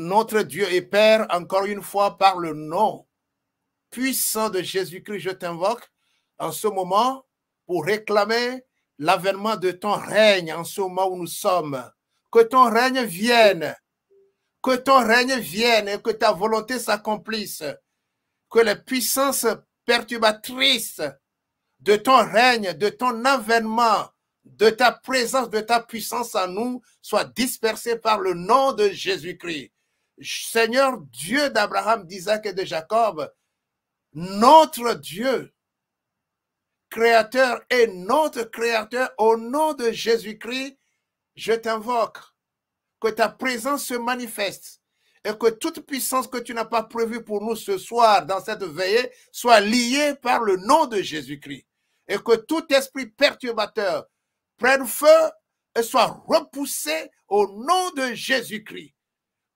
notre Dieu et Père, encore une fois, par le nom puissant de Jésus-Christ, je t'invoque en ce moment pour réclamer l'avènement de ton règne en ce moment où nous sommes. Que ton règne vienne, que ton règne vienne et que ta volonté s'accomplisse. Que les puissances perturbatrices de ton règne, de ton avènement, de ta présence, de ta puissance en nous soient dispersées par le nom de Jésus-Christ. Seigneur Dieu d'Abraham, d'Isaac et de Jacob, notre Dieu, créateur et notre créateur, au nom de Jésus-Christ, je t'invoque que ta présence se manifeste et que toute puissance que tu n'as pas prévue pour nous ce soir dans cette veillée soit liée par le nom de Jésus-Christ et que tout esprit perturbateur prenne feu et soit repoussé au nom de Jésus-Christ.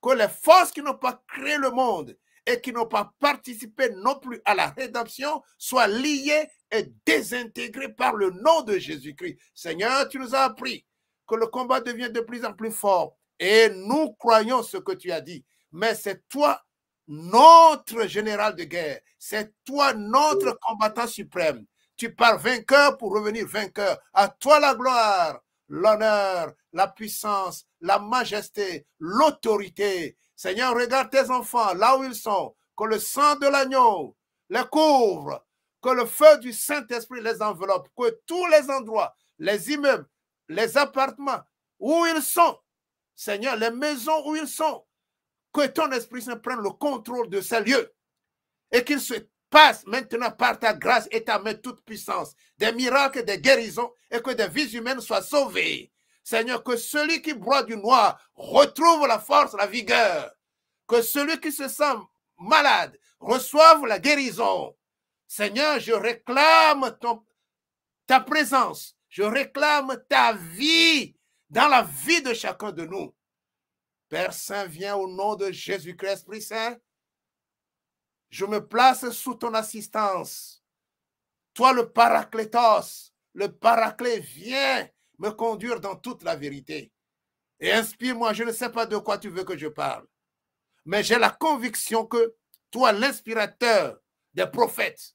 Que les forces qui n'ont pas créé le monde et qui n'ont pas participé non plus à la rédemption soient liées et désintégrées par le nom de Jésus-Christ. Seigneur, tu nous as appris que le combat devient de plus en plus fort et nous croyons ce que tu as dit. Mais c'est toi, notre général de guerre. C'est toi, notre combattant suprême. Tu pars vainqueur pour revenir vainqueur. À toi la gloire, l'honneur, la puissance, la majesté, l'autorité. Seigneur, regarde tes enfants là où ils sont. Que le sang de l'agneau les couvre. Que le feu du Saint-Esprit les enveloppe. Que tous les endroits, les immeubles, les appartements où ils sont, Seigneur, les maisons où ils sont, que ton Esprit Saint prenne le contrôle de ces lieux et qu'il se passe maintenant par ta grâce et ta main toute puissance, des miracles, des guérisons et que des vies humaines soient sauvées. Seigneur, que celui qui boit du noir retrouve la force, la vigueur. Que celui qui se sent malade reçoive la guérison. Seigneur, je réclame ta présence. Je réclame ta vie dans la vie de chacun de nous. Père Saint, viens au nom de Jésus-Christ, Esprit Saint. Je me place sous ton assistance. Toi, le Paraclétos, le Paraclet, viens me conduire dans toute la vérité. Et inspire-moi, je ne sais pas de quoi tu veux que je parle, mais j'ai la conviction que toi, l'inspirateur des prophètes,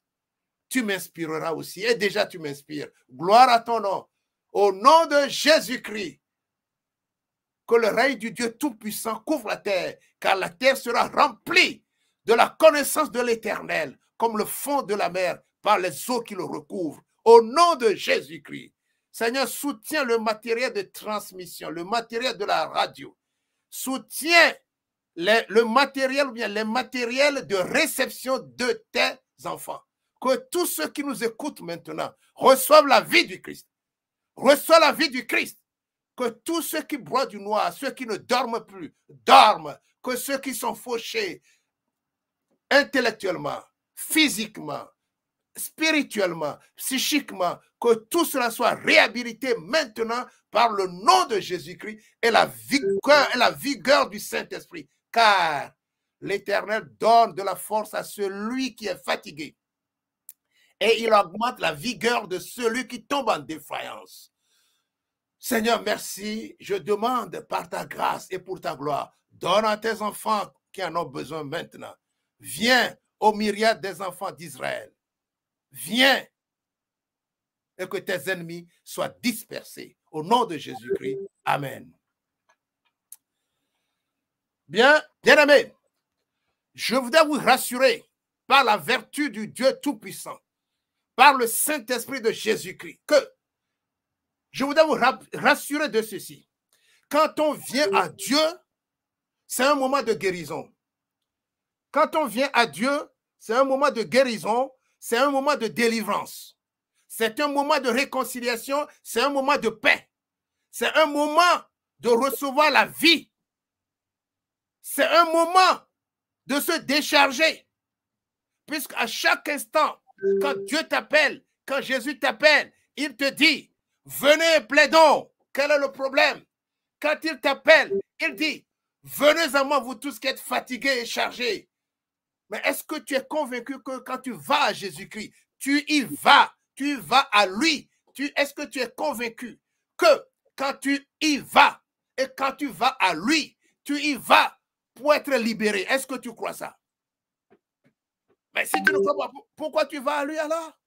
tu m'inspireras aussi. Et déjà, tu m'inspires. Gloire à ton nom. Au nom de Jésus-Christ, que le règne du Dieu Tout-Puissant couvre la terre, car la terre sera remplie de la connaissance de l'Éternel, comme le fond de la mer, par les eaux qui le recouvrent. Au nom de Jésus-Christ, Seigneur, soutiens le matériel de transmission, le matériel de la radio. Soutiens le matériel ou bien les matériels de réception de tes enfants. Que tous ceux qui nous écoutent maintenant reçoivent la vie du Christ. Reçoivent la vie du Christ. Que tous ceux qui boivent du noir, ceux qui ne dorment plus, dorment. Que ceux qui sont fauchés intellectuellement, physiquement, spirituellement, psychiquement, que tout cela soit réhabilité maintenant par le nom de Jésus-Christ et la vigueur du Saint-Esprit. Car l'Éternel donne de la force à celui qui est fatigué et il augmente la vigueur de celui qui tombe en défaillance. Seigneur, merci. Je demande par ta grâce et pour ta gloire, donne à tes enfants qui en ont besoin maintenant. Viens aux myriades des enfants d'Israël. Viens et que tes ennemis soient dispersés. Au nom de Jésus-Christ. Amen. Bien, bien-aimés, je voudrais vous rassurer par la vertu du Dieu Tout-Puissant, par le Saint-Esprit de Jésus-Christ, que je voudrais vous rassurer de ceci. Quand on vient à Dieu, c'est un moment de guérison. Quand on vient à Dieu, c'est un moment de guérison, c'est un moment de délivrance. C'est un moment de réconciliation, c'est un moment de paix. C'est un moment de recevoir la vie. C'est un moment de se décharger. Puisqu'à chaque instant, quand Dieu t'appelle, quand Jésus t'appelle, il te dit, venez plaidons. Quel est le problème? Quand il t'appelle, il dit, venez à moi vous tous qui êtes fatigués et chargés. Mais est-ce que tu es convaincu que quand tu vas à Jésus-Christ, tu vas à lui? Est-ce que tu es convaincu que quand tu y vas et quand tu vas à lui, tu y vas pour être libéré. Est-ce que tu crois ça? Mais si tu ne crois pas, pourquoi tu vas à lui alors?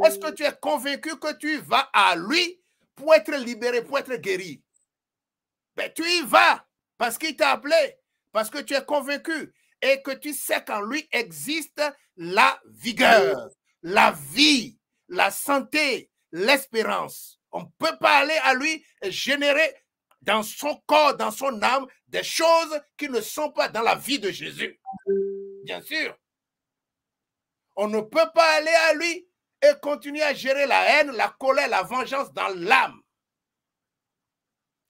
Est-ce que tu es convaincu que tu vas à lui pour être libéré, pour être guéri? Mais tu y vas parce qu'il t'a appelé, parce que tu es convaincu et que tu sais qu'en lui existe la vigueur, la vie, la santé, l'espérance. On ne peut pas aller à lui et générer dans son corps, dans son âme, des choses qui ne sont pas dans la vie de Jésus. Bien sûr. On ne peut pas aller à lui et continuer à gérer la haine, la colère, la vengeance dans l'âme.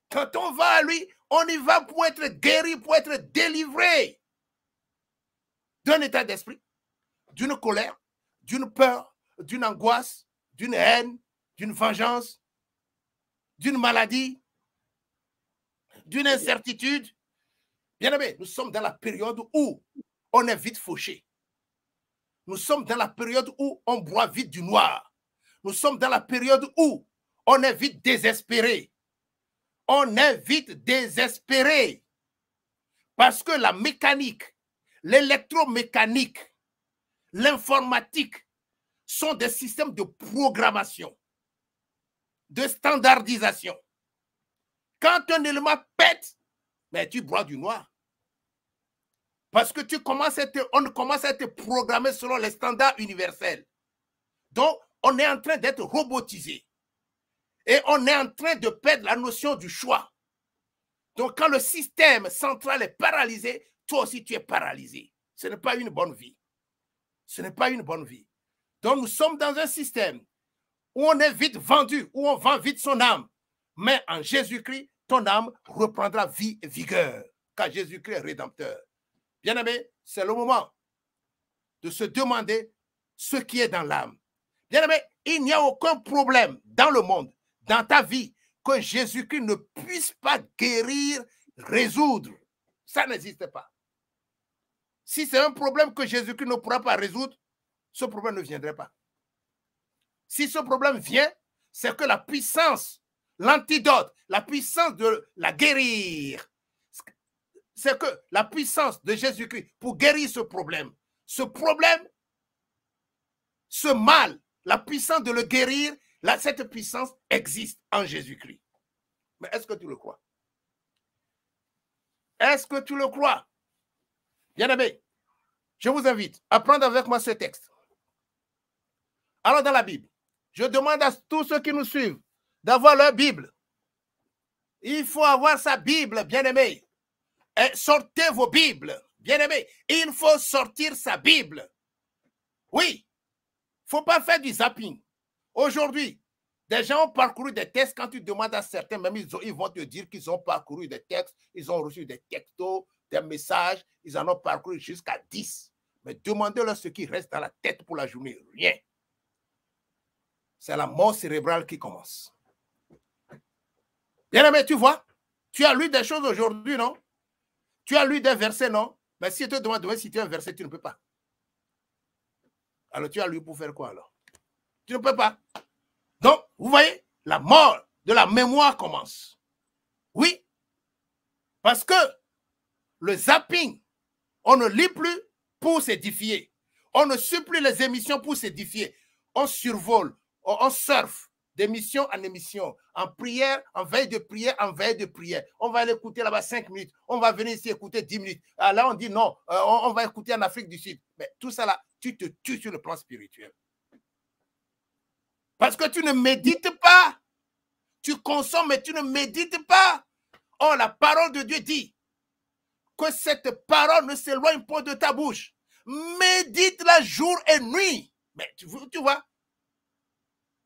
Quand on va à lui, on y va pour être guéri, pour être délivré d'un état d'esprit, d'une colère, d'une peur, d'une angoisse, d'une haine, d'une vengeance, d'une maladie, d'une incertitude. Bien aimé, nous sommes dans la période où on est vite fauché. Nous sommes dans la période où on boit vite du noir. Nous sommes dans la période où on est vite désespéré. On est vite désespéré. Parce que la mécanique, l'électromécanique, l'informatique sont des systèmes de programmation, de standardisation. Quand un élément pète, mais tu bois du noir. Parce que on commence à être programmé selon les standards universels. Donc, on est en train d'être robotisé. Et on est en train de perdre la notion du choix. Donc, quand le système central est paralysé, toi aussi, tu es paralysé. Ce n'est pas une bonne vie. Ce n'est pas une bonne vie. Donc, nous sommes dans un système où on est vite vendu, où on vend vite son âme. Mais en Jésus-Christ, ton âme reprendra vie et vigueur, car Jésus-Christ est rédempteur. Bien-aimé, c'est le moment de se demander ce qui est dans l'âme. Bien-aimé, il n'y a aucun problème dans le monde, dans ta vie, que Jésus-Christ ne puisse pas guérir, résoudre. Ça n'existe pas. Si c'est un problème que Jésus-Christ ne pourra pas résoudre, ce problème ne viendrait pas. Si ce problème vient, c'est que la puissance, l'antidote, la puissance de la guérir, c'est que la puissance de Jésus-Christ pour guérir ce problème, ce mal, la puissance de le guérir, cette puissance existe en Jésus-Christ. Mais est-ce que tu le crois? Est-ce que tu le crois? Bien-aimé, je vous invite à prendre avec moi ce texte. Alors dans la Bible, je demande à tous ceux qui nous suivent d'avoir leur Bible. Il faut avoir sa Bible, bien-aimé. Et sortez vos Bibles, bien-aimé. Il faut sortir sa Bible. Oui, il ne faut pas faire du zapping. Aujourd'hui, des gens ont parcouru des textes. Quand tu demandes à certains, même ils vont te dire qu'ils ont parcouru des textes, ils ont reçu des textos, des messages, ils en ont parcouru jusqu'à 10. Mais demandez-leur ce qui reste dans la tête pour la journée. Rien. C'est la mort cérébrale qui commence. Bien-aimé, tu vois, tu as lu des choses aujourd'hui, non? Tu as lu des versets, non? Mais si tu te demandes de citer un verset, tu ne peux pas. Alors tu as lu pour faire quoi alors? Tu ne peux pas. Donc, vous voyez, la mort de la mémoire commence. Oui, parce que le zapping, on ne lit plus pour s'édifier. On ne suit plus les émissions pour s'édifier. On survole, on surfe d'émission en émission, en prière, en veille de prière, en veille de prière. On va aller écouter là-bas 5 minutes. On va venir ici écouter 10 minutes. Là, on dit non, on va écouter en Afrique du Sud. Mais tout ça là, tu te tues sur le plan spirituel. Parce que tu ne médites pas. Tu consommes, mais tu ne médites pas. Oh, la parole de Dieu dit que cette parole ne s'éloigne pas de ta bouche. Médite-la jour et nuit. Mais tu vois,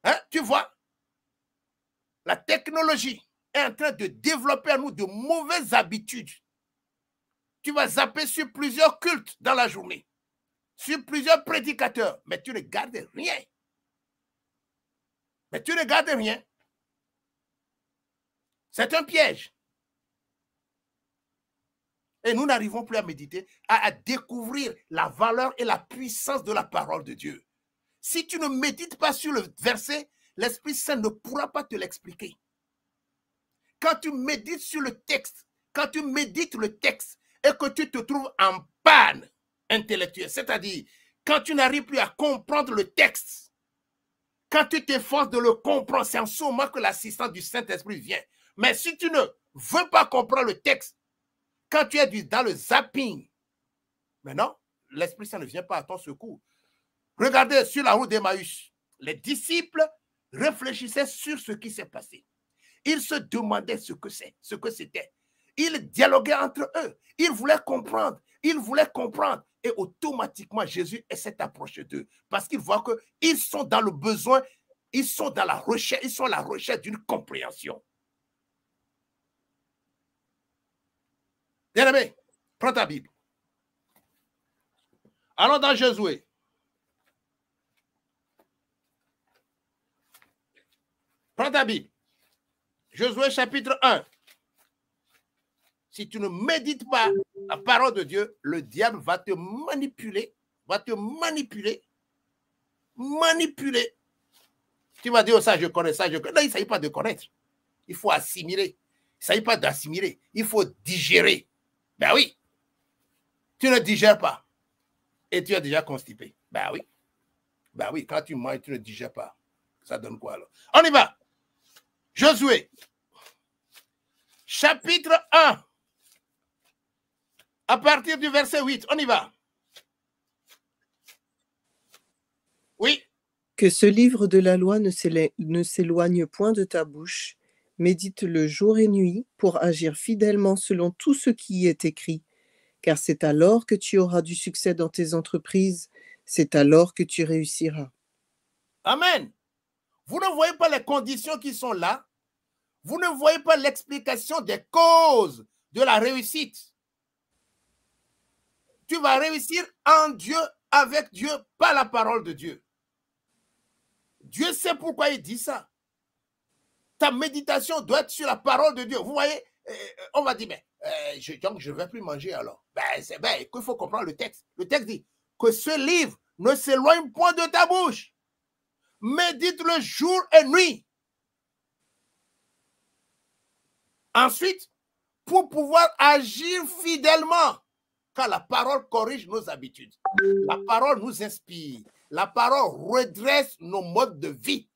hein, tu vois, la technologie est en train de développer à nous de mauvaises habitudes. Tu vas zapper sur plusieurs cultes dans la journée, sur plusieurs prédicateurs, mais tu ne gardes rien. Mais tu ne gardes rien. C'est un piège. Et nous n'arrivons plus à méditer, à découvrir la valeur et la puissance de la parole de Dieu. Si tu ne médites pas sur le verset, l'Esprit Saint ne pourra pas te l'expliquer. Quand tu médites sur le texte, quand tu médites le texte et que tu te trouves en panne intellectuelle, c'est-à-dire quand tu n'arrives plus à comprendre le texte, quand tu t'efforces de le comprendre, c'est en ce moment que l'assistance du Saint-Esprit vient. Mais si tu ne veux pas comprendre le texte, quand tu es dans le zapping, maintenant, l'Esprit Saint ne vient pas à ton secours. Regardez sur la route d'Emmaüs, les disciples réfléchissaient sur ce qui s'est passé. Ils se demandaient ce que c'était. Ils dialoguaient entre eux. Ils voulaient comprendre. Et automatiquement, Jésus s'est approché d'eux parce qu'ils voient qu'ils sont dans le besoin, ils sont dans la recherche, ils sont à la recherche d'une compréhension. Bien-aimé, prends ta Bible. Allons dans Josué. Prends ta Bible. Josué chapitre 1. Si tu ne médites pas la parole de Dieu, le diable va te manipuler, manipuler. Tu vas dire, oh, ça je connais, ça je connais. Non, il ne s'agit pas de connaître. Il faut assimiler. Il ne s'agit pas d'assimiler. Il faut digérer. Ben oui. Tu ne digères pas. Et tu es déjà constipé. Ben oui. Ben oui, quand tu manges, tu ne digères pas. Ça donne quoi alors? On y va. Josué. Chapitre 1. À partir du verset 8, on y va. Oui. Que ce livre de la loi ne s'éloigne point de ta bouche. Médite-le jour et nuit pour agir fidèlement selon tout ce qui y est écrit. Car c'est alors que tu auras du succès dans tes entreprises. C'est alors que tu réussiras. Amen. Vous ne voyez pas les conditions qui sont là. Vous ne voyez pas l'explication des causes de la réussite. Tu vas réussir en Dieu, avec Dieu, par la parole de Dieu. Dieu sait pourquoi il dit ça. Ta méditation doit être sur la parole de Dieu. Vous voyez, on va dire, mais donc je ne vais plus manger alors. C'est bien, qu'il faut comprendre le texte. Le texte dit que ce livre ne s'éloigne point de ta bouche. Médite-le jour et nuit. Ensuite, pour pouvoir agir fidèlement, car la parole corrige nos habitudes. La parole nous inspire. La parole redresse nos modes de vie.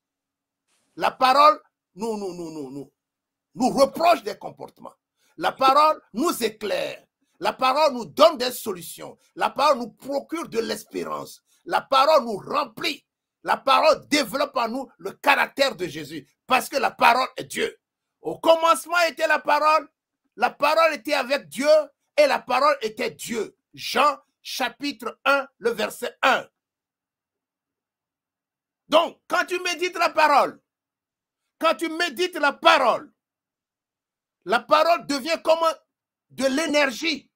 La parole nous reproche des comportements. La parole nous éclaire. La parole nous donne des solutions. La parole nous procure de l'espérance. La parole nous remplit. La parole développe en nous le caractère de Jésus parce que la parole est Dieu. Au commencement était la parole était avec Dieu et la parole était Dieu. Jean chapitre 1, le verset 1. Donc, quand tu médites la parole devient comme de l'énergie.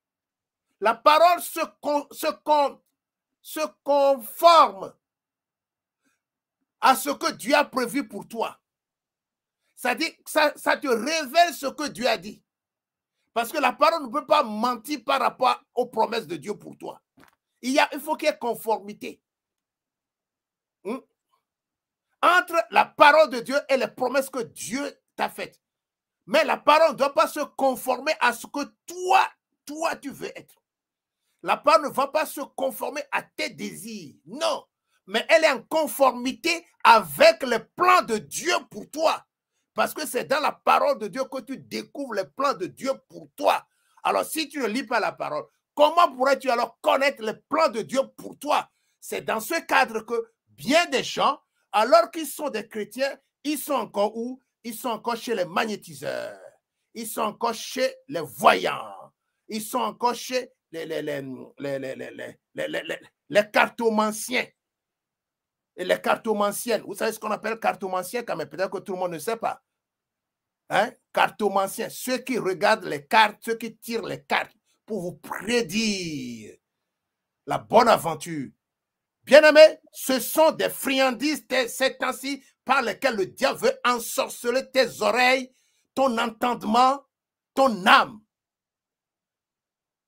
La parole se conforme à ce que Dieu a prévu pour toi. C'est-à-dire que ça te révèle ce que Dieu a dit. Parce que la parole ne peut pas mentir par rapport aux promesses de Dieu pour toi. Il faut qu'il y ait conformité entre la parole de Dieu et les promesses que Dieu t'a faites. Mais la parole ne doit pas se conformer à ce que toi tu veux être. La parole ne va pas se conformer à tes désirs. Non. Mais elle est en conformité avec les plans de Dieu pour toi. Parce que c'est dans la parole de Dieu que tu découvres les plans de Dieu pour toi. Alors, si tu ne lis pas la parole, comment pourrais-tu alors connaître les plans de Dieu pour toi? C'est dans ce cadre que bien des gens, alors qu'ils sont des chrétiens, ils sont encore où? Ils sont encore chez les magnétiseurs. Ils sont encore chez les voyants. Ils sont encore chez les cartomanciens. Et les cartomanciennes. Vous savez ce qu'on appelle cartomancien, quand même peut-être que tout le monde ne sait pas. Hein? Cartomanciens, ceux qui regardent les cartes, ceux qui tirent les cartes pour vous prédire la bonne aventure. Bien-aimés, ce sont des friandises ces temps-ci par lesquelles le diable veut ensorceler tes oreilles, ton entendement, ton âme.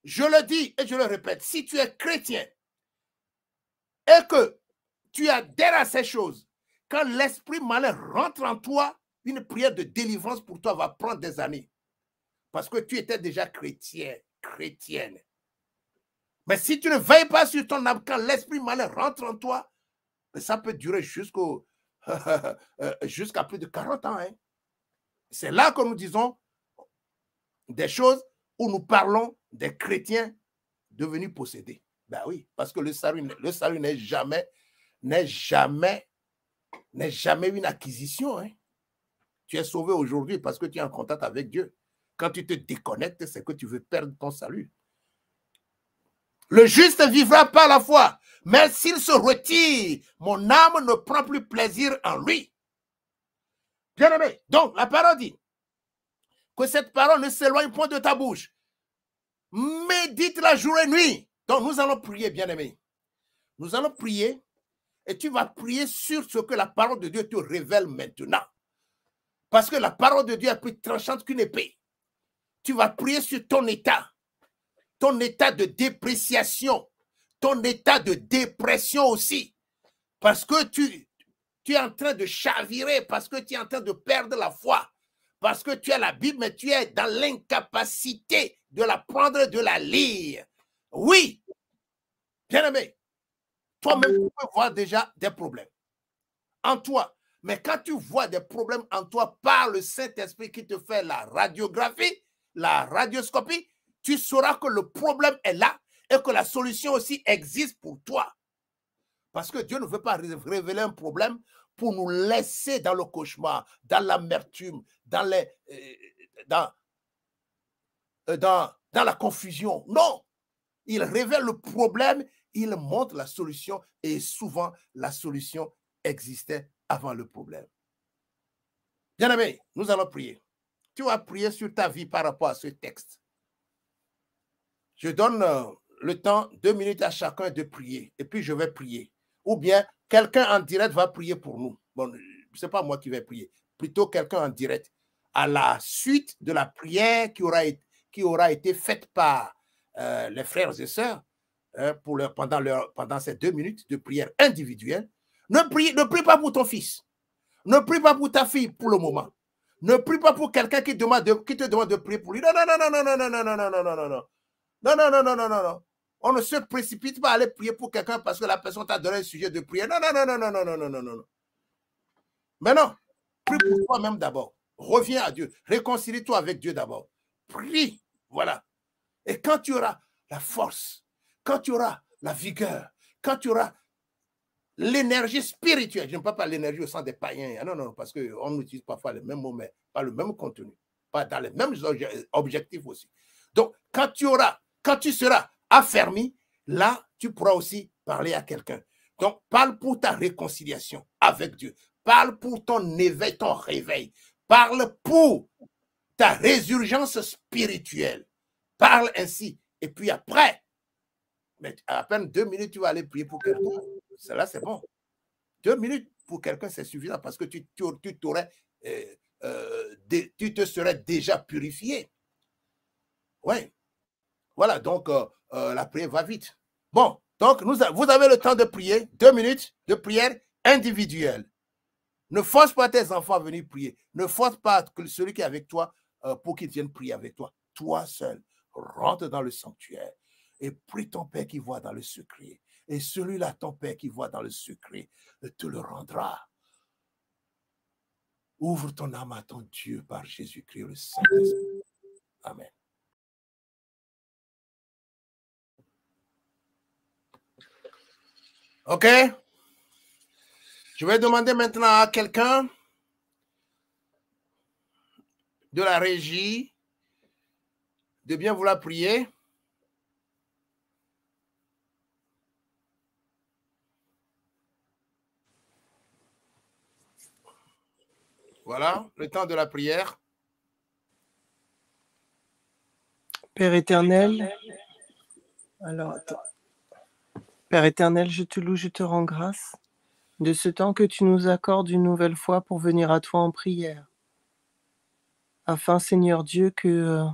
Je le dis et je le répète, si tu es chrétien et que tu adhères à ces choses, quand l'esprit malin rentre en toi, une prière de délivrance pour toi va prendre des années. parce que tu étais déjà chrétien, chrétienne. Mais si tu ne veilles pas sur ton âme, quand l'esprit malin rentre en toi, ça peut durer jusqu'à plus de 40 ans. Hein. C'est là que nous disons des choses où nous parlons des chrétiens devenus possédés. Ben oui, parce que le salut n'est jamais une acquisition. Hein. Tu es sauvé aujourd'hui parce que tu es en contact avec Dieu. Quand tu te déconnectes, c'est que tu veux perdre ton salut. Le juste vivra par la foi, mais s'il se retire, mon âme ne prend plus plaisir en lui. Bien aimé, donc la parole dit que cette parole ne s'éloigne point de ta bouche. Médite-la jour et nuit. Donc nous allons prier, bien aimé. Nous allons prier et tu vas prier sur ce que la parole de Dieu te révèle maintenant. Parce que la parole de Dieu est plus tranchante qu'une épée. Tu vas prier sur ton état de dépréciation, ton état de dépression aussi. Parce que tu es en train de chavirer, parce que tu es en train de perdre la foi. Parce que tu as la Bible, mais tu es dans l'incapacité de la prendre et de la lire. Oui, bien aimé, toi-même, tu peux voir déjà des problèmes en toi. Mais quand tu vois des problèmes en toi par le Saint-Esprit qui te fait la radiographie, la radioscopie, tu sauras que le problème est là et que la solution aussi existe pour toi. Parce que Dieu ne veut pas révéler un problème pour nous laisser dans le cauchemar, dans l'amertume, dans la confusion. Non, il révèle le problème, il montre la solution et souvent la solution existait avant le problème. Bien aimé, nous allons prier. Tu vas prier sur ta vie par rapport à ce texte. Je donne le temps, 2 minutes à chacun de prier et puis je vais prier. Ou bien quelqu'un en direct va prier pour nous. Bon, ce n'est pas moi qui vais prier, plutôt quelqu'un en direct. À la suite de la prière qui aura été faite par les frères et sœurs pendant ces 2 minutes de prière individuelle, ne prie pas pour ton fils. Ne prie pas pour ta fille pour le moment. Ne prie pas pour quelqu'un qui te demande de prier pour lui. Non, non, non, non, non, non, non, non, non, non, non, non, non. Non, non, non, non, non, non, non. On ne se précipite pas à aller prier pour quelqu'un parce que la personne t'a donné un sujet de prière. Non, non, non, non, non, non, non, non, non, non. Mais non, prie pour toi-même d'abord. Reviens à Dieu. Réconcilie-toi avec Dieu d'abord. Prie. Voilà. Et quand tu auras la force, quand tu auras la vigueur, quand tu auras l'énergie spirituelle, je ne parle pas l'énergie au sens des païens. Non, non, parce qu'on utilise parfois les mêmes mots, mais pas le même contenu. Pas dans les mêmes objectifs aussi. Donc, quand tu seras affermi, là, tu pourras aussi parler à quelqu'un. Donc, parle pour ta réconciliation avec Dieu. Parle pour ton éveil, ton réveil. Parle pour ta résurgence spirituelle. Parle ainsi. Et puis après, mais à peine 2 minutes, tu vas aller prier pour quelqu'un. Cela, c'est bon. 2 minutes pour quelqu'un, c'est suffisant parce que tu te serais déjà purifié. Oui. Voilà, donc la prière va vite. Bon, donc vous avez le temps de prier, 2 minutes de prière individuelle. Ne force pas tes enfants à venir prier. Ne force pas celui qui est avec toi pour qu'il vienne prier avec toi. Toi seul, rentre dans le sanctuaire et prie ton Père qui voit dans le secret. Et celui-là, ton Père qui voit dans le secret, te le rendra. Ouvre ton âme à ton Dieu par Jésus-Christ, le Saint-Esprit. Amen. OK? Je vais demander maintenant à quelqu'un de la régie de bien vouloir prier. Voilà, le temps de la prière. Père éternel, alors attends. Père éternel, je te loue, je te rends grâce de ce temps que tu nous accordes une nouvelle fois pour venir à toi en prière. Afin, Seigneur Dieu, que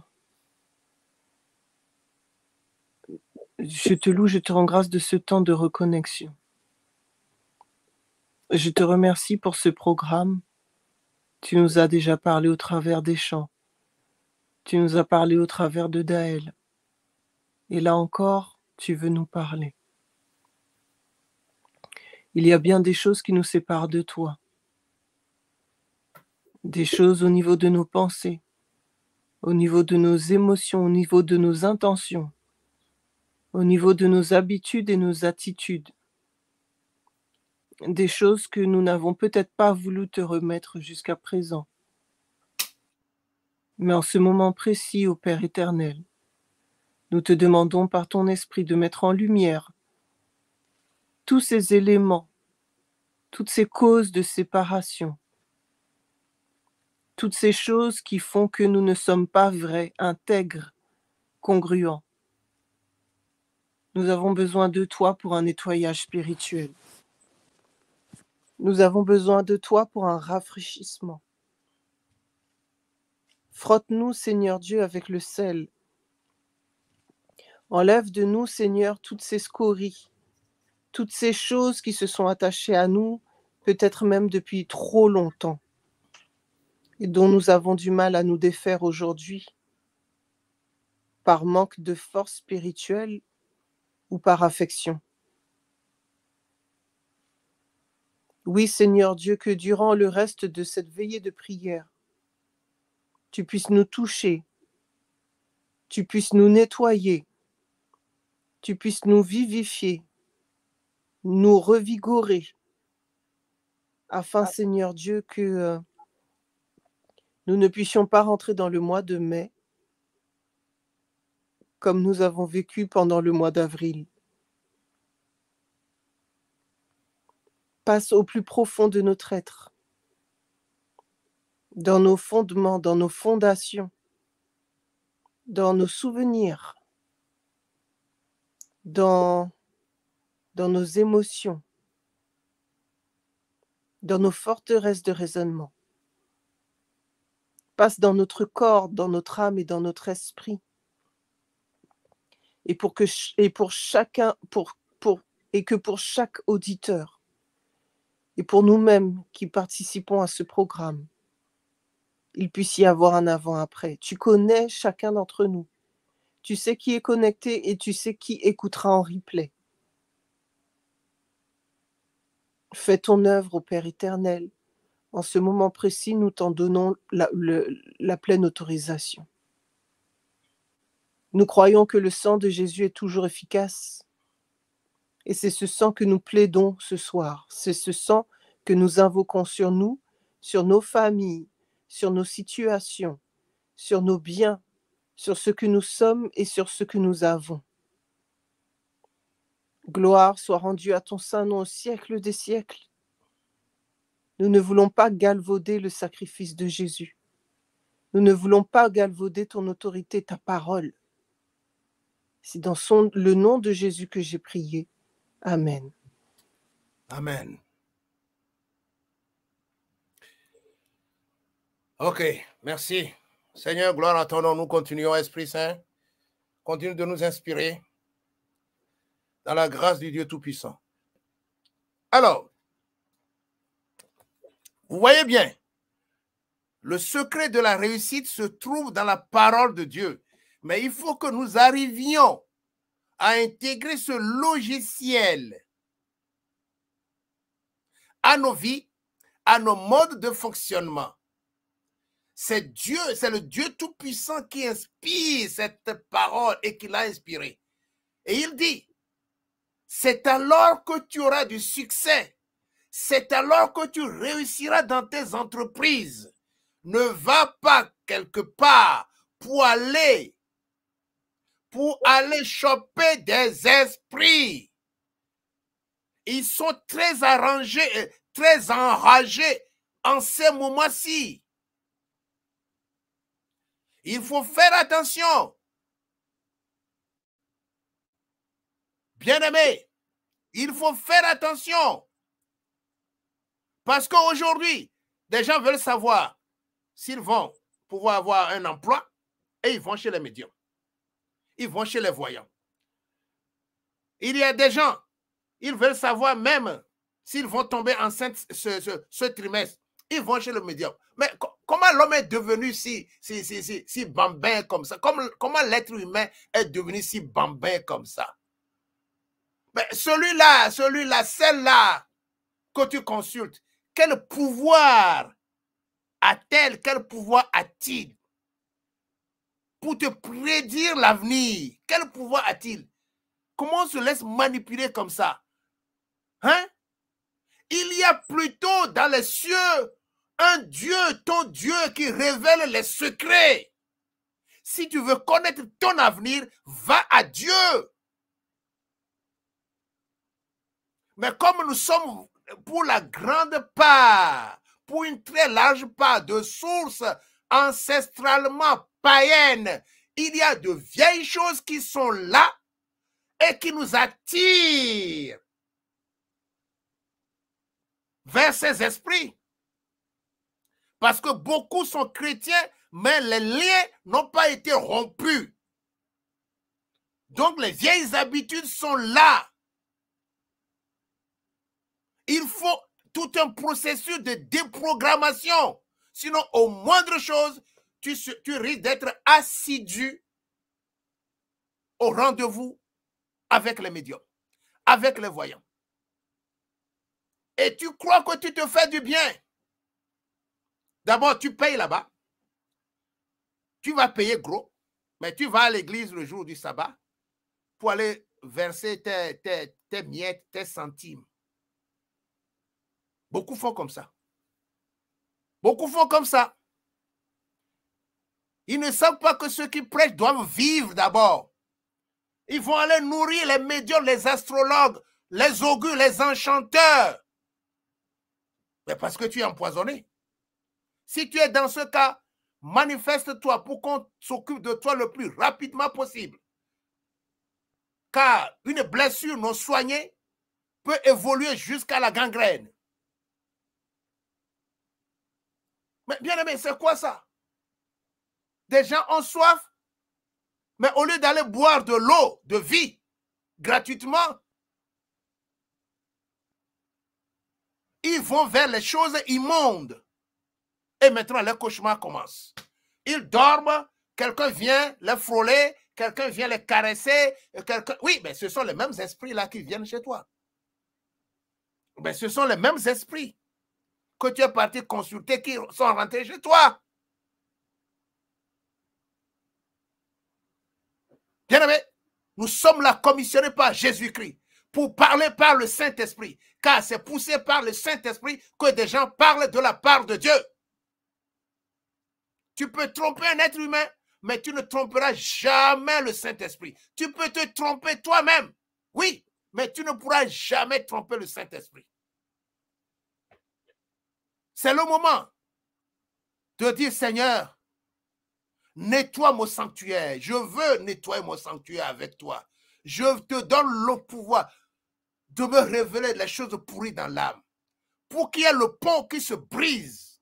je te loue, je te rends grâce de ce temps de reconnexion. Je te remercie pour ce programme. Tu nous as déjà parlé au travers des chants. Tu nous as parlé au travers de Daël. Et là encore, tu veux nous parler. Il y a bien des choses qui nous séparent de toi. Des choses au niveau de nos pensées, au niveau de nos émotions, au niveau de nos intentions, au niveau de nos habitudes et nos attitudes. Des choses que nous n'avons peut-être pas voulu te remettre jusqu'à présent. Mais en ce moment précis, ô Père éternel, nous te demandons par ton esprit de mettre en lumière tous ces éléments, toutes ces causes de séparation, toutes ces choses qui font que nous ne sommes pas vrais, intègres, congruents. Nous avons besoin de toi pour un nettoyage spirituel. Nous avons besoin de toi pour un rafraîchissement. Frotte-nous, Seigneur Dieu, avec le sel. Enlève de nous, Seigneur, toutes ces scories, toutes ces choses qui se sont attachées à nous, peut-être même depuis trop longtemps, et dont nous avons du mal à nous défaire aujourd'hui, par manque de force spirituelle ou par affection. Oui, Seigneur Dieu, que durant le reste de cette veillée de prière, tu puisses nous toucher, tu puisses nous nettoyer, tu puisses nous vivifier, nous revigorer, afin, Seigneur Dieu, que nous ne puissions pas rentrer dans le mois de mai comme nous avons vécu pendant le mois d'avril. Passe au plus profond de notre être, dans nos fondements, dans nos fondations, dans nos souvenirs, dans nos émotions, dans nos forteresses de raisonnement. Passe dans notre corps, dans notre âme et dans notre esprit. Et que pour chaque auditeur, et pour nous-mêmes qui participons à ce programme, il puisse y avoir un avant-après. Tu connais chacun d'entre nous. Tu sais qui est connecté et tu sais qui écoutera en replay. Fais ton œuvre, ô Père éternel. En ce moment précis, nous t'en donnons la pleine autorisation. Nous croyons que le sang de Jésus est toujours efficace. Et c'est ce sang que nous plaidons ce soir. C'est ce sang que nous invoquons sur nous, sur nos familles, sur nos situations, sur nos biens, sur ce que nous sommes et sur ce que nous avons. Gloire soit rendue à ton saint nom au siècle des siècles. Nous ne voulons pas galvauder le sacrifice de Jésus. Nous ne voulons pas galvauder ton autorité, ta parole. C'est dans le nom de Jésus que j'ai prié. Amen. Amen. Ok, merci. Seigneur, gloire à ton nom. Nous continuons, Esprit Saint. Continue de nous inspirer dans la grâce du Dieu Tout-Puissant. Alors, vous voyez bien, le secret de la réussite se trouve dans la parole de Dieu. Mais il faut que nous arrivions à intégrer ce logiciel à nos vies, à nos modes de fonctionnement. C'est Dieu, c'est le Dieu Tout-Puissant qui inspire cette parole et qui l'a inspirée. Et il dit, c'est alors que tu auras du succès. C'est alors que tu réussiras dans tes entreprises. Ne va pas quelque part pour aller choper des esprits. Ils sont très arrangés, très enragés en ces moments-ci. Il faut faire attention. Bien-aimés, il faut faire attention. Parce qu'aujourd'hui, des gens veulent savoir s'ils vont pouvoir avoir un emploi et ils vont chez les médiums. Ils vont chez les voyants. Il y a des gens, ils veulent savoir même s'ils vont tomber enceintes ce trimestre. Ils vont chez le médium. Mais Comment l'homme est devenu si bambin comme ça? Comment l'être humain est devenu si bambin comme ça? Mais celui-là, celle-là que tu consultes, quel pouvoir a-t-elle, quel pouvoir a-t-il pour te prédire l'avenir? Quel pouvoir a-t-il? Comment on se laisse manipuler comme ça? Hein? Il y a plutôt dans les cieux un Dieu, ton Dieu, qui révèle les secrets. Si tu veux connaître ton avenir, va à Dieu. Mais comme nous sommes pour la grande part, pour une très large part de sources ancestralement païennes, il y a de vieilles choses qui sont là et qui nous attirent vers ces esprits. Parce que beaucoup sont chrétiens, mais les liens n'ont pas été rompus. Donc les vieilles habitudes sont là. Il faut tout un processus de déprogrammation. Sinon, aux moindres choses, tu risques d'être assidu au rendez-vous avec les médiums, avec les voyants. Et tu crois que tu te fais du bien. D'abord, tu payes là-bas. Tu vas payer gros, mais tu vas à l'église le jour du sabbat pour aller verser tes miettes, tes centimes. Beaucoup font comme ça. Beaucoup font comme ça. Ils ne savent pas que ceux qui prêchent doivent vivre d'abord. Ils vont aller nourrir les médiums, les astrologues, les augures, les enchanteurs. Mais parce que tu es empoisonné. Si tu es dans ce cas, manifeste-toi pour qu'on s'occupe de toi le plus rapidement possible. Car une blessure non soignée peut évoluer jusqu'à la gangrène. Mais bien aimé, c'est quoi ça? Des gens ont soif, mais au lieu d'aller boire de l'eau de vie gratuitement, ils vont vers les choses immondes. Et maintenant, les cauchemars commencent. Ils dorment, quelqu'un vient les frôler, quelqu'un vient les caresser. Oui, mais ce sont les mêmes esprits-là qui viennent chez toi. Mais ce sont les mêmes esprits que tu es parti consulter qui sont rentrés chez toi. Bien-aimé, nous sommes là commissionnés par Jésus-Christ pour parler par le Saint-Esprit, car c'est poussé par le Saint-Esprit que des gens parlent de la part de Dieu. Tu peux tromper un être humain, mais tu ne tromperas jamais le Saint-Esprit. Tu peux te tromper toi-même, oui, mais tu ne pourras jamais tromper le Saint-Esprit. C'est le moment de dire, Seigneur, nettoie mon sanctuaire. Je veux nettoyer mon sanctuaire avec toi. Je te donne le pouvoir de me révéler les choses pourries dans l'âme. Pour qu'il y ait le pont qui se brise.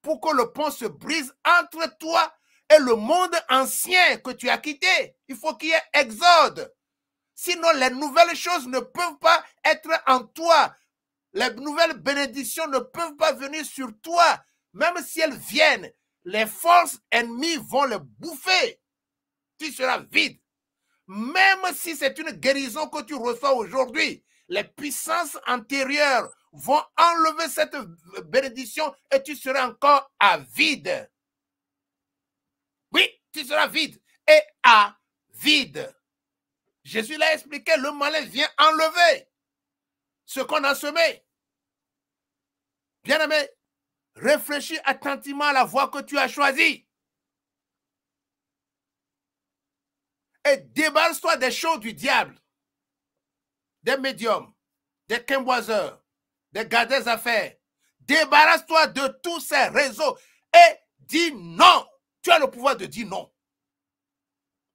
Pour que le pont se brise entre toi et le monde ancien que tu as quitté. Il faut qu'il y ait exode. Sinon, les nouvelles choses ne peuvent pas être en toi. Les nouvelles bénédictions ne peuvent pas venir sur toi. Même si elles viennent, les forces ennemies vont les bouffer. Tu seras vide. Même si c'est une guérison que tu reçois aujourd'hui, les puissances antérieures vont enlever cette bénédiction et tu seras encore à vide. Oui, tu seras vide et à vide. Jésus l'a expliqué, le malin vient enlever ce qu'on a semé. Bien-aimé, réfléchis attentivement à la voie que tu as choisie. Et débarrasse-toi des choses du diable, des médiums, des quimboiseurs, des gardeurs d'affaires. Débarrasse-toi de tous ces réseaux et dis non. Tu as le pouvoir de dire non.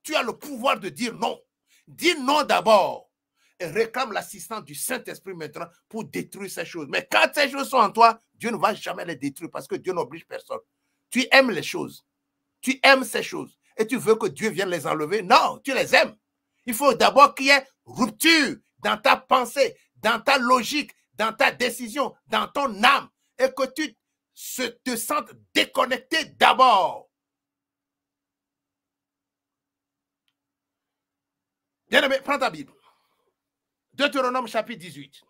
Tu as le pouvoir de dire non. Dis non d'abord et réclame l'assistance du Saint-Esprit maintenant pour détruire ces choses. Mais quand ces choses sont en toi, Dieu ne va jamais les détruire parce que Dieu n'oblige personne. Tu aimes les choses. Tu aimes ces choses. Et tu veux que Dieu vienne les enlever? Non, tu les aimes. Il faut d'abord qu'il y ait rupture dans ta pensée, dans ta logique, dans ta décision, dans ton âme. Et que tu te sentent déconnecté d'abord. Bien-aimé, prends ta Bible. Deutéronome chapitre 18.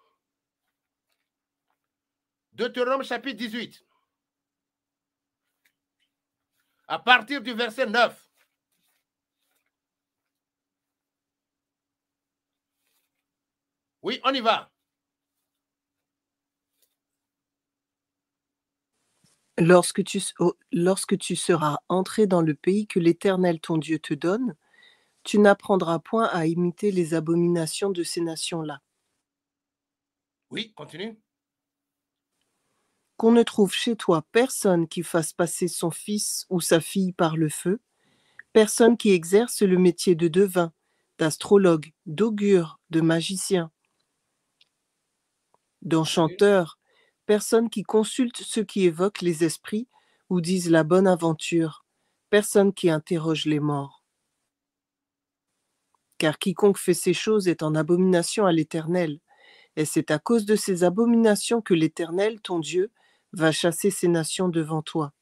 Deutéronome chapitre 18. À partir du verset 9. Oui, on y va. Lorsque tu seras entré dans le pays que l'Éternel ton Dieu te donne, tu n'apprendras point à imiter les abominations de ces nations-là. Oui, continue. Qu'on ne trouve chez toi personne qui fasse passer son fils ou sa fille par le feu, personne qui exerce le métier de devin, d'astrologue, d'augure, de magicien, d'enchanteur, personne qui consulte ceux qui évoquent les esprits ou disent la bonne aventure, personne qui interroge les morts. Car quiconque fait ces choses est en abomination à l'Éternel, et c'est à cause de ces abominations que l'Éternel, ton Dieu, va chasser ces nations devant toi.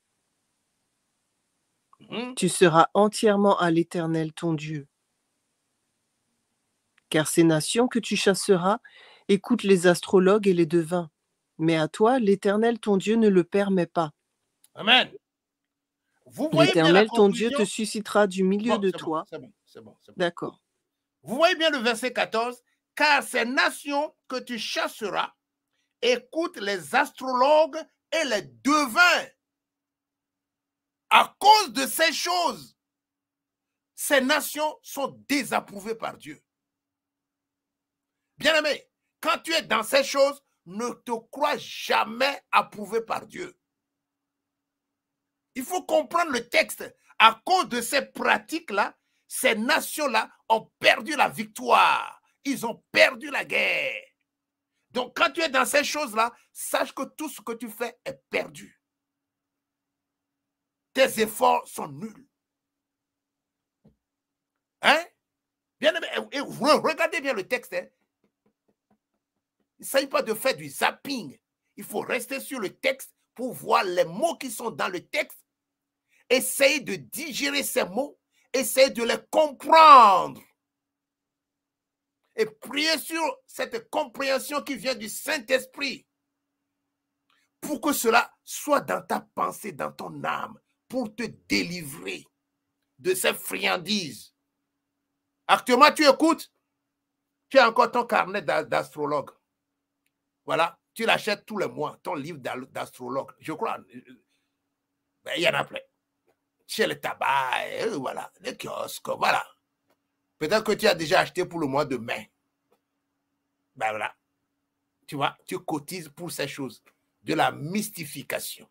Tu seras entièrement à l'Éternel, ton Dieu. Car ces nations que tu chasseras écoutent les astrologues et les devins, mais à toi, l'Éternel, ton Dieu, ne le permet pas. Amen. Vous voyez bien la L'Éternel, ton Dieu, conclusion? te suscitera du milieu de toi. C'est bon. D'accord. Vous voyez bien le verset 14? Car ces nations que tu chasseras écoutent les astrologues et les devins. À cause de ces choses, ces nations sont désapprouvées par Dieu. Bien-aimé, quand tu es dans ces choses, ne te crois jamais approuvé par Dieu. Il faut comprendre le texte. À cause de ces pratiques-là, ces nations-là ont perdu la victoire. Ils ont perdu la guerre. Donc, quand tu es dans ces choses-là, sache que tout ce que tu fais est perdu. Tes efforts sont nuls. Hein? Bien, regardez bien le texte. Hein? Il ne s'agit pas de faire du zapping. Il faut rester sur le texte pour voir les mots qui sont dans le texte. Essayer de digérer ces mots. Essayer de les comprendre. Et prier sur cette compréhension qui vient du Saint-Esprit. Pour que cela soit dans ta pensée, dans ton âme. Pour te délivrer de ces friandises. Actuellement, tu écoutes. Tu as encore ton carnet d'astrologue. Voilà, tu l'achètes tous les mois, ton livre d'astrologue. Je crois, ben, il y en a plein. Chez le tabac, voilà, les kiosques, voilà. Peut-être que tu as déjà acheté pour le mois de mai. Ben voilà. Tu vois, tu cotises pour ces choses. De la mystification,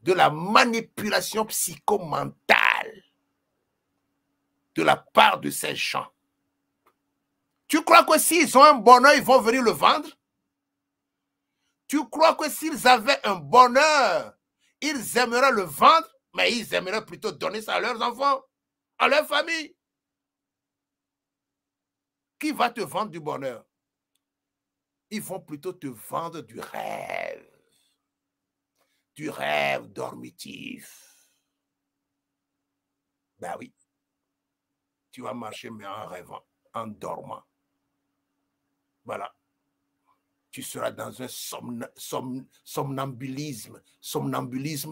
de la manipulation psychomentale de la part de ces gens. Tu crois que s'ils ont un bonheur, ils vont venir le vendre? Tu crois que s'ils avaient un bonheur, ils aimeraient le vendre, mais ils aimeraient plutôt donner ça à leurs enfants, à leur famille? Qui va te vendre du bonheur? Ils vont plutôt te vendre du rêve dormitif. Ben oui, tu vas marcher mais en rêvant, en dormant. Voilà. Tu seras dans un somnambulisme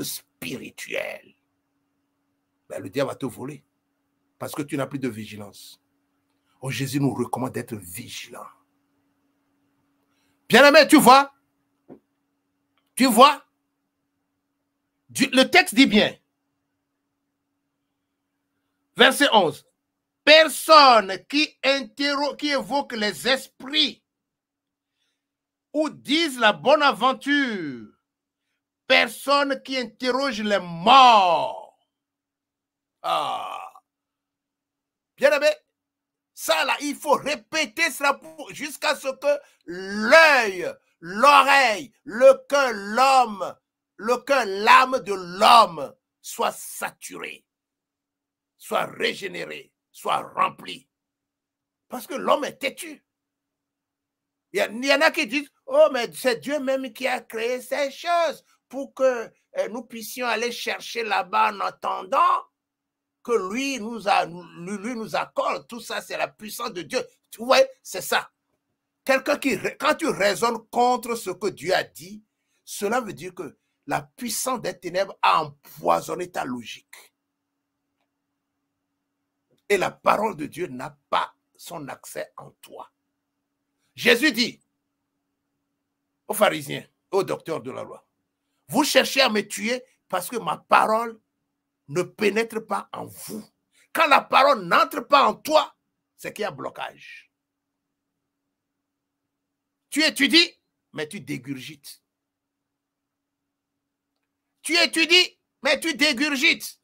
spirituel. Ben, le diable va te voler parce que tu n'as plus de vigilance. Oh, Jésus nous recommande d'être vigilants. Bien-aimé, tu vois? Le texte dit bien. Verset 11. Personne qui évoque les esprits ou disent la bonne aventure. Personne qui interroge les morts. Ah. Bien-aimé, ça là, il faut répéter cela jusqu'à ce que l'œil, l'oreille, le cœur, l'âme de l'homme soit saturé, soit régénéré, soit rempli. Parce que l'homme est têtu. Il y en a qui disent, oh, mais c'est Dieu même qui a créé ces choses. pour que nous puissions aller chercher là-bas en attendant que lui nous accorde. Tout ça, c'est la puissance de Dieu. Tu vois, c'est ça. Quelqu'un qui, quand tu raisonnes contre ce que Dieu a dit, cela veut dire que la puissance des ténèbres a empoisonné ta logique. Et la parole de Dieu n'a pas son accès en toi. Jésus dit aux pharisiens, aux docteurs de la loi, vous cherchez à me tuer parce que ma parole ne pénètre pas en vous. Quand la parole n'entre pas en toi, c'est qu'il y a blocage. Tu étudies, mais tu dégurgites. Tu étudies, mais tu dégurgites.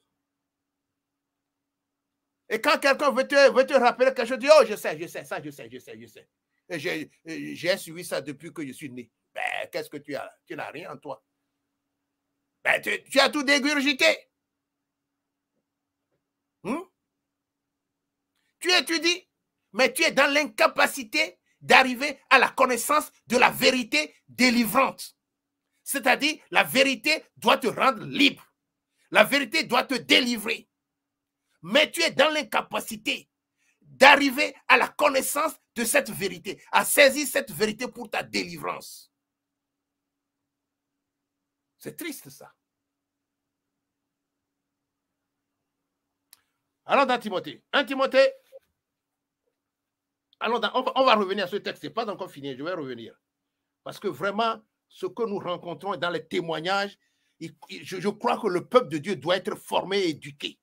Et quand quelqu'un veut te rappeler quelque chose, tu dis, oh, je sais. Et j'ai suivi ça depuis que je suis né. Ben, qu'est-ce que tu as? Tu n'as rien en toi. Ben, tu as tout dégurgité. Tu étudies, mais tu es dans l'incapacité d'arriver à la connaissance de la vérité délivrante. C'est-à-dire, la vérité doit te rendre libre. La vérité doit te délivrer. Mais tu es dans l'incapacité d'arriver à la connaissance de cette vérité, à saisir cette vérité pour ta délivrance. C'est triste, ça. Allons dans Timothée. 1 Timothée. Allons dans, on va revenir à ce texte. Ce n'est pas encore fini, je vais revenir. Parce que vraiment, ce que nous rencontrons dans les témoignages, je crois que le peuple de Dieu doit être formé et éduqué.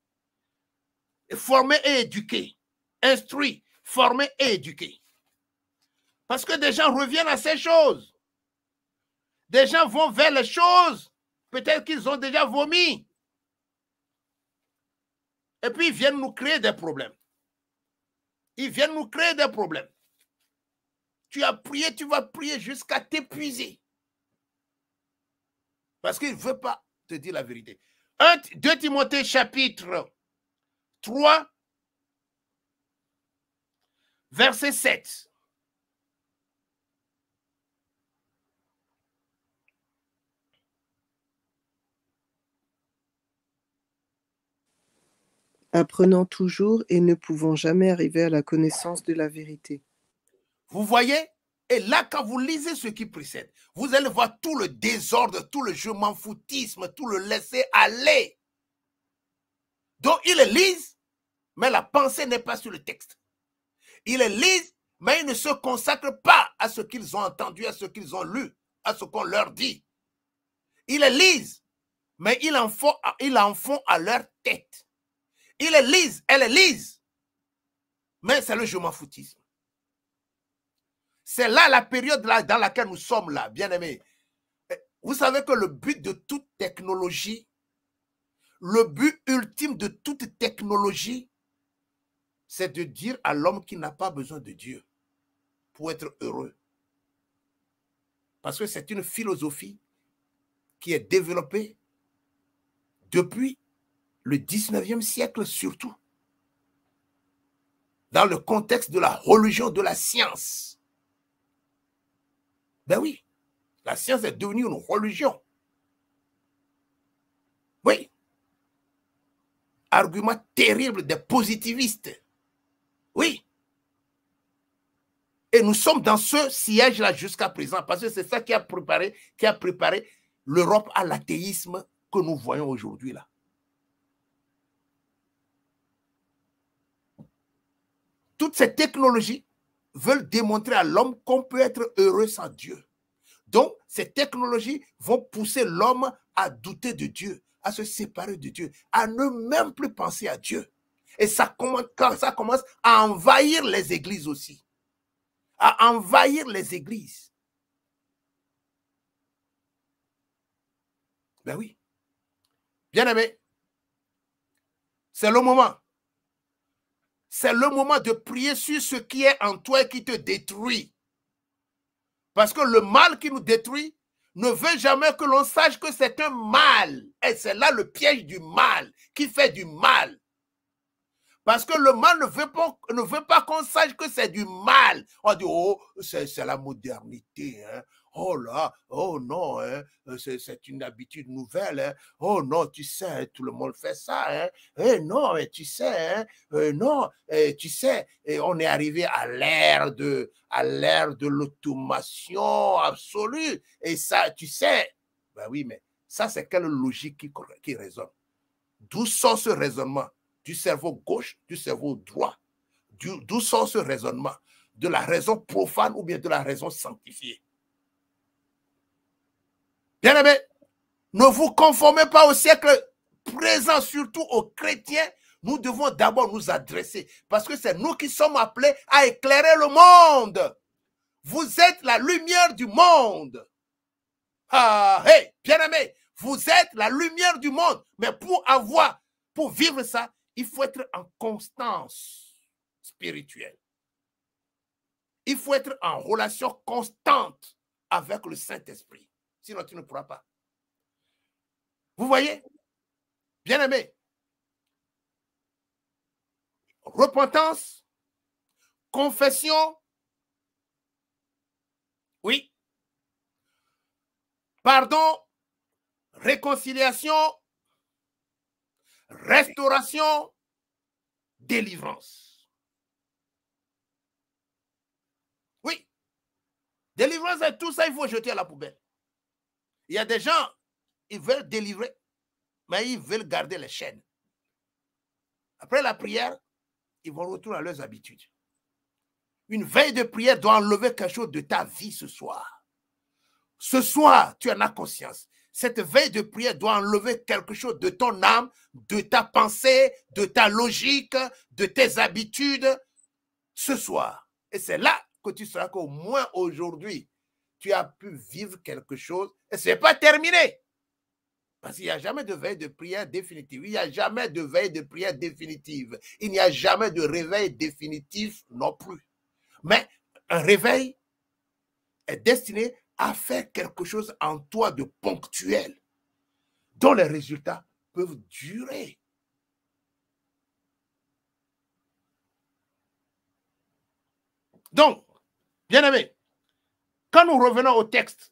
Formé et éduqué. Instruit, formé et éduqué. Parce que des gens reviennent à ces choses. Des gens vont vers les choses, peut-être qu'ils ont déjà vomi. Et puis ils viennent nous créer des problèmes. Ils viennent nous créer des problèmes. Tu as prié, tu vas prier jusqu'à t'épuiser. Parce qu'il ne veut pas te dire la vérité. 2 Timothée chapitre 3, verset 7. Apprenant toujours et ne pouvant jamais arriver à la connaissance de la vérité. Vous voyez? Et là, quand vous lisez ce qui précède, vous allez voir tout le désordre, tout le je m'en foutisme, tout le laisser aller. Donc, ils le lisent, mais la pensée n'est pas sur le texte. Ils le lisent, mais ils ne se consacrent pas à ce qu'ils ont entendu, à ce qu'ils ont lu, à ce qu'on leur dit. Ils le lisent, mais ils en font à leur tête. Ils le lisent, elles le lisent, mais c'est le je m'en foutisme. C'est là la période dans laquelle nous sommes là, bien-aimés. Vous savez que le but de toute technologie, le but ultime de toute technologie, c'est de dire à l'homme qu'il n'a pas besoin de Dieu pour être heureux. Parce que c'est une philosophie qui est développée depuis le 19e siècle surtout, dans le contexte de la religion de la science. Ben oui, la science est devenue une religion. Oui. Argument terrible des positivistes. Oui. Et nous sommes dans ce siège-là jusqu'à présent, parce que c'est ça qui a préparé l'Europe à l'athéisme que nous voyons aujourd'hui là. Toutes ces technologies veulent démontrer à l'homme qu'on peut être heureux sans Dieu. Donc, ces technologies vont pousser l'homme à douter de Dieu, à se séparer de Dieu, à ne même plus penser à Dieu. Et ça commence à envahir les églises aussi. À envahir les églises. Ben oui. Bien-aimé, c'est le moment. C'est le moment de prier sur ce qui est en toi et qui te détruit. Parce que le mal qui nous détruit ne veut jamais que l'on sache que c'est un mal. Et c'est là le piège du mal, qui fait du mal. Parce que le mal ne veut pas qu'on sache que c'est du mal. On dit, oh, c'est la modernité. Hein? oh là, oh non, hein, c'est une habitude nouvelle. Hein. Oh non, tu sais, tout le monde fait ça. Hein. Non, tu sais, hein, non, tu sais, et on est arrivé à l'ère de l'automation absolue. Et ça, tu sais, ben oui, mais ça, c'est quelle logique qui résonne? D'où sort ce raisonnement? Du cerveau gauche, du cerveau droit? D'où sort ce raisonnement? De la raison profane ou bien de la raison sanctifiée? Bien aimé, ne vous conformez pas au siècle présent, surtout aux chrétiens. Nous devons d'abord nous adresser parce que c'est nous qui sommes appelés à éclairer le monde. Vous êtes la lumière du monde. Ah, hey, bien aimé, vous êtes la lumière du monde. Mais pour vivre ça, il faut être en constance spirituelle. Il faut être en relation constante avec le Saint-Esprit. Sinon, tu ne pourras pas. Vous voyez? Bien aimé. Repentance, confession, oui. Pardon, réconciliation, restauration, délivrance. Oui. Délivrance, et tout ça, il faut jeter à la poubelle. Il y a des gens, ils veulent délivrer, mais ils veulent garder les chaînes. Après la prière, ils vont retourner à leurs habitudes. Une veille de prière doit enlever quelque chose de ta vie ce soir. Ce soir, tu en as conscience. Cette veille de prière doit enlever quelque chose de ton âme, de ta pensée, de ta logique, de tes habitudes ce soir. Et c'est là que tu sauras qu'au moins aujourd'hui, tu as pu vivre quelque chose et ce n'est pas terminé. Parce qu'il n'y a jamais de veille de prière définitive. Il n'y a jamais de veille de prière définitive. Il n'y a jamais de réveil définitif non plus. Mais un réveil est destiné à faire quelque chose en toi de ponctuel, dont les résultats peuvent durer. Donc, bien aimé, quand nous revenons au texte,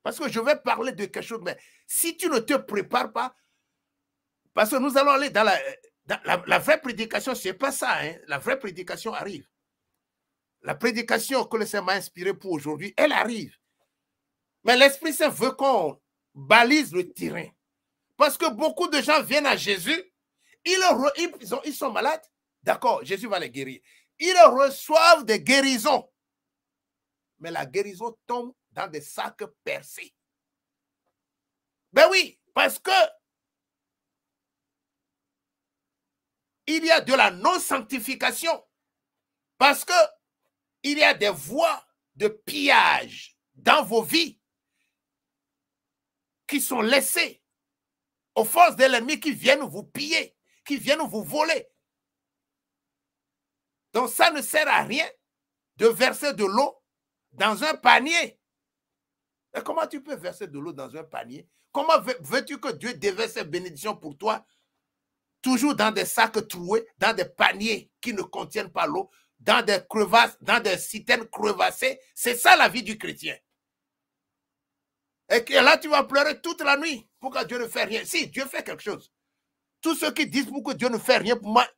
parce que je vais parler de quelque chose, mais si tu ne te prépares pas, parce que nous allons aller dans la vraie prédication, ce n'est pas ça, hein, la vraie prédication arrive. La prédication que le Seigneur m'a inspirée pour aujourd'hui, elle arrive. Mais l'Esprit Saint veut qu'on balise le terrain. Parce que beaucoup de gens viennent à Jésus, ils sont malades, d'accord, Jésus va les guérir. Ils reçoivent des guérisons. Mais la guérison tombe dans des sacs percés. Ben oui, parce que il y a de la non-sanctification. Parce que il y a des voies de pillage dans vos vies qui sont laissées aux forces de l'ennemi qui viennent vous piller, qui viennent vous voler. Donc ça ne sert à rien de verser de l'eau dans un panier. Et comment tu peux verser de l'eau dans un panier? Comment veux-tu que Dieu déverse ses bénédictions pour toi? Toujours dans des sacs troués, dans des paniers qui ne contiennent pas l'eau, dans des crevasses, dans des citernes crevassées. C'est ça la vie du chrétien. Et que là, tu vas pleurer toute la nuit pour que Dieu ne fait rien. Si, Dieu fait quelque chose. Tous ceux qui disent pour que Dieu ne fait rien pour moi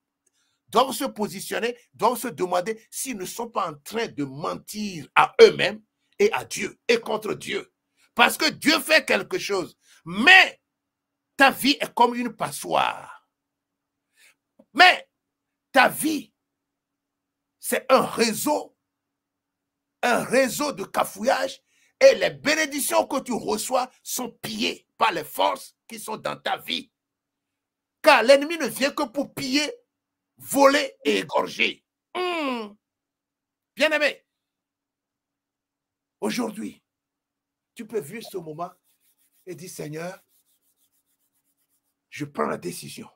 doivent se positionner, doivent se demander s'ils ne sont pas en train de mentir à eux-mêmes et à Dieu et contre Dieu. Parce que Dieu fait quelque chose. Mais ta vie est comme une passoire. Mais ta vie, c'est un réseau de cafouillage et les bénédictions que tu reçois sont pillées par les forces qui sont dans ta vie. Car l'ennemi ne vient que pour piller, voler et égorger. Bien aimé, aujourd'hui, tu peux vivre ce moment et dire, Seigneur, je prends la décision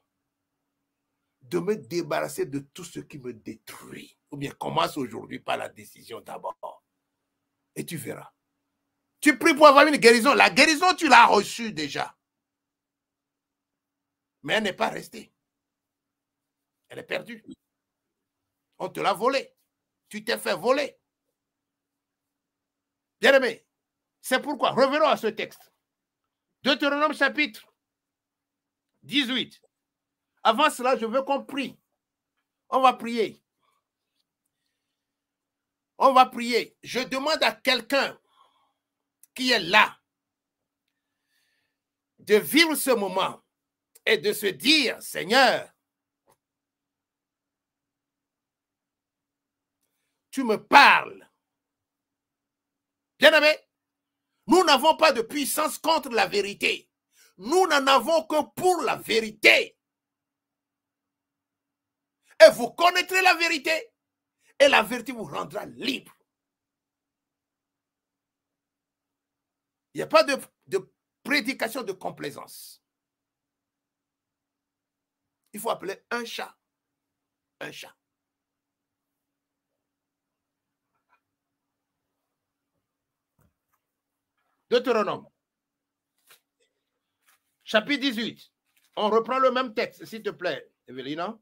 de me débarrasser de tout ce qui me détruit. Ou bien commence aujourd'hui par la décision d'abord. Et tu verras. Tu pries pour avoir une guérison. La guérison, tu l'as reçue déjà. Mais elle n'est pas restée. Elle est perdue. On te l'a volée. Tu t'es fait voler. Bien aimé, C'est pourquoi, revenons à ce texte. Deutéronome chapitre 18. Avant cela, je veux qu'on prie. On va prier. On va prier. Je demande à quelqu'un qui est là de vivre ce moment et de se dire, Seigneur, tu me parles. Bien-aimé, nous n'avons pas de puissance contre la vérité. Nous n'en avons que pour la vérité. Et vous connaîtrez la vérité et la vérité vous rendra libre. Il n'y a pas de prédication de complaisance. Il faut appeler un chat un chat. Deutéronome, chapitre 18. On reprend le même texte, s'il te plaît, Evelina.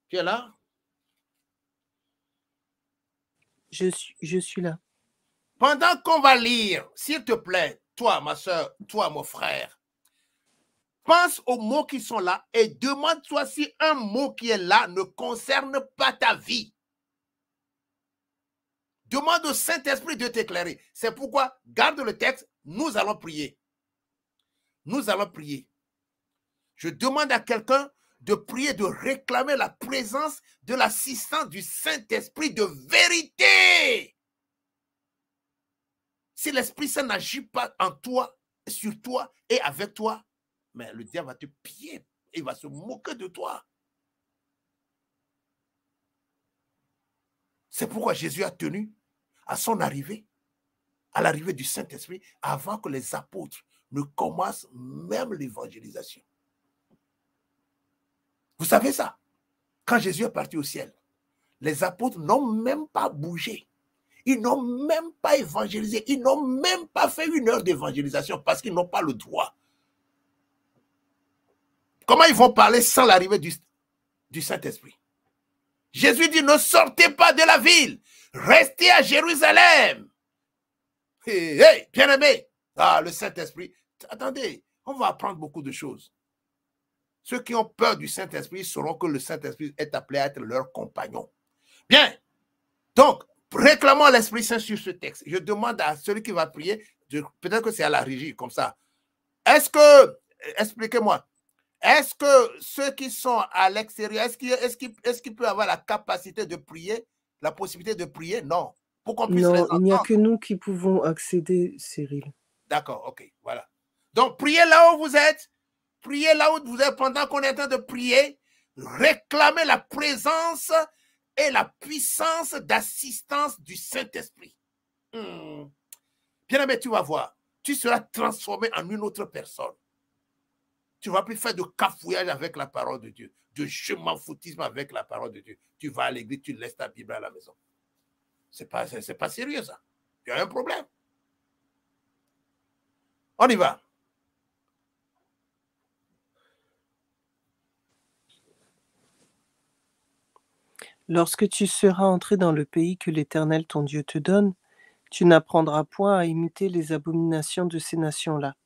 Tu es là? Je suis là. Pendant qu'on va lire, s'il te plaît, toi, ma soeur, toi, mon frère, pense aux mots qui sont là et demande-toi si un mot qui est là ne concerne pas ta vie. Demande au Saint-Esprit de t'éclairer. C'est pourquoi, garde le texte, nous allons prier. Nous allons prier. Je demande à quelqu'un de prier, de réclamer la présence de l'assistance du Saint-Esprit de vérité. Si l'Esprit Saint n'agit pas en toi, sur toi et avec toi, mais le diable va te piller et il va se moquer de toi. C'est pourquoi Jésus a tenu à son arrivée, à l'arrivée du Saint-Esprit, avant que les apôtres ne commencent même l'évangélisation. Vous savez ça? Quand Jésus est parti au ciel, les apôtres n'ont même pas bougé. Ils n'ont même pas évangélisé. Ils n'ont même pas fait 1 heure d'évangélisation parce qu'ils n'ont pas le droit. Comment ils vont parler sans l'arrivée du Saint-Esprit? Jésus dit, ne sortez pas de la ville. Restez à Jérusalem. Hey, hey, bien-aimé. Ah, le Saint-Esprit. Attendez, on va apprendre beaucoup de choses. Ceux qui ont peur du Saint-Esprit sauront que le Saint-Esprit est appelé à être leur compagnon. Bien. Donc, réclamons à l'Esprit Saint sur ce texte. Je demande à celui qui va prier, peut-être que c'est à la régie, comme ça. Est-ce que, expliquez-moi, est-ce que ceux qui sont à l'extérieur, est-ce qu'il peut avoir la capacité de prier, la possibilité de prier? Non. Pour qu'on puisse les Non, entendre. il n'y a que nous qui pouvons accéder, Cyril. D'accord, ok, voilà. Donc, priez là où vous êtes. Priez là où vous êtes pendant qu'on est en train de prier. Réclamez la présence et la puissance d'assistance du Saint-Esprit. Bien-aimé, tu vas voir. Tu seras transformé en une autre personne. Tu ne vas plus faire de cafouillage avec la parole de Dieu, de je m'en foutisme avec la parole de Dieu. Tu vas à l'église, tu laisses ta Bible à la maison. Ce n'est pas sérieux, ça. Il y a un problème. On y va. Lorsque tu seras entré dans le pays que l'Éternel ton Dieu te donne, tu n'apprendras point à imiter les abominations de ces nations-là.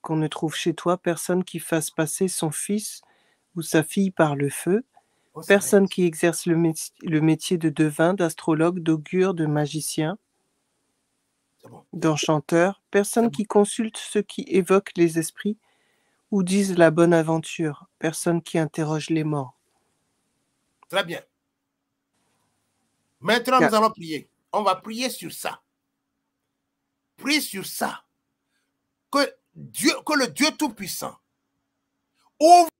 Qu'on ne trouve chez toi personne qui fasse passer son fils ou sa fille par le feu, personne qui exerce le métier de devin, d'astrologue, d'augure, de magicien, d'enchanteur, personne qui consulte ceux qui évoquent les esprits ou disent la bonne aventure, personne qui interroge les morts. Très bien. Maintenant, nous allons prier. On va prier sur ça. Prie sur ça. Que le Dieu Tout-Puissant ouvre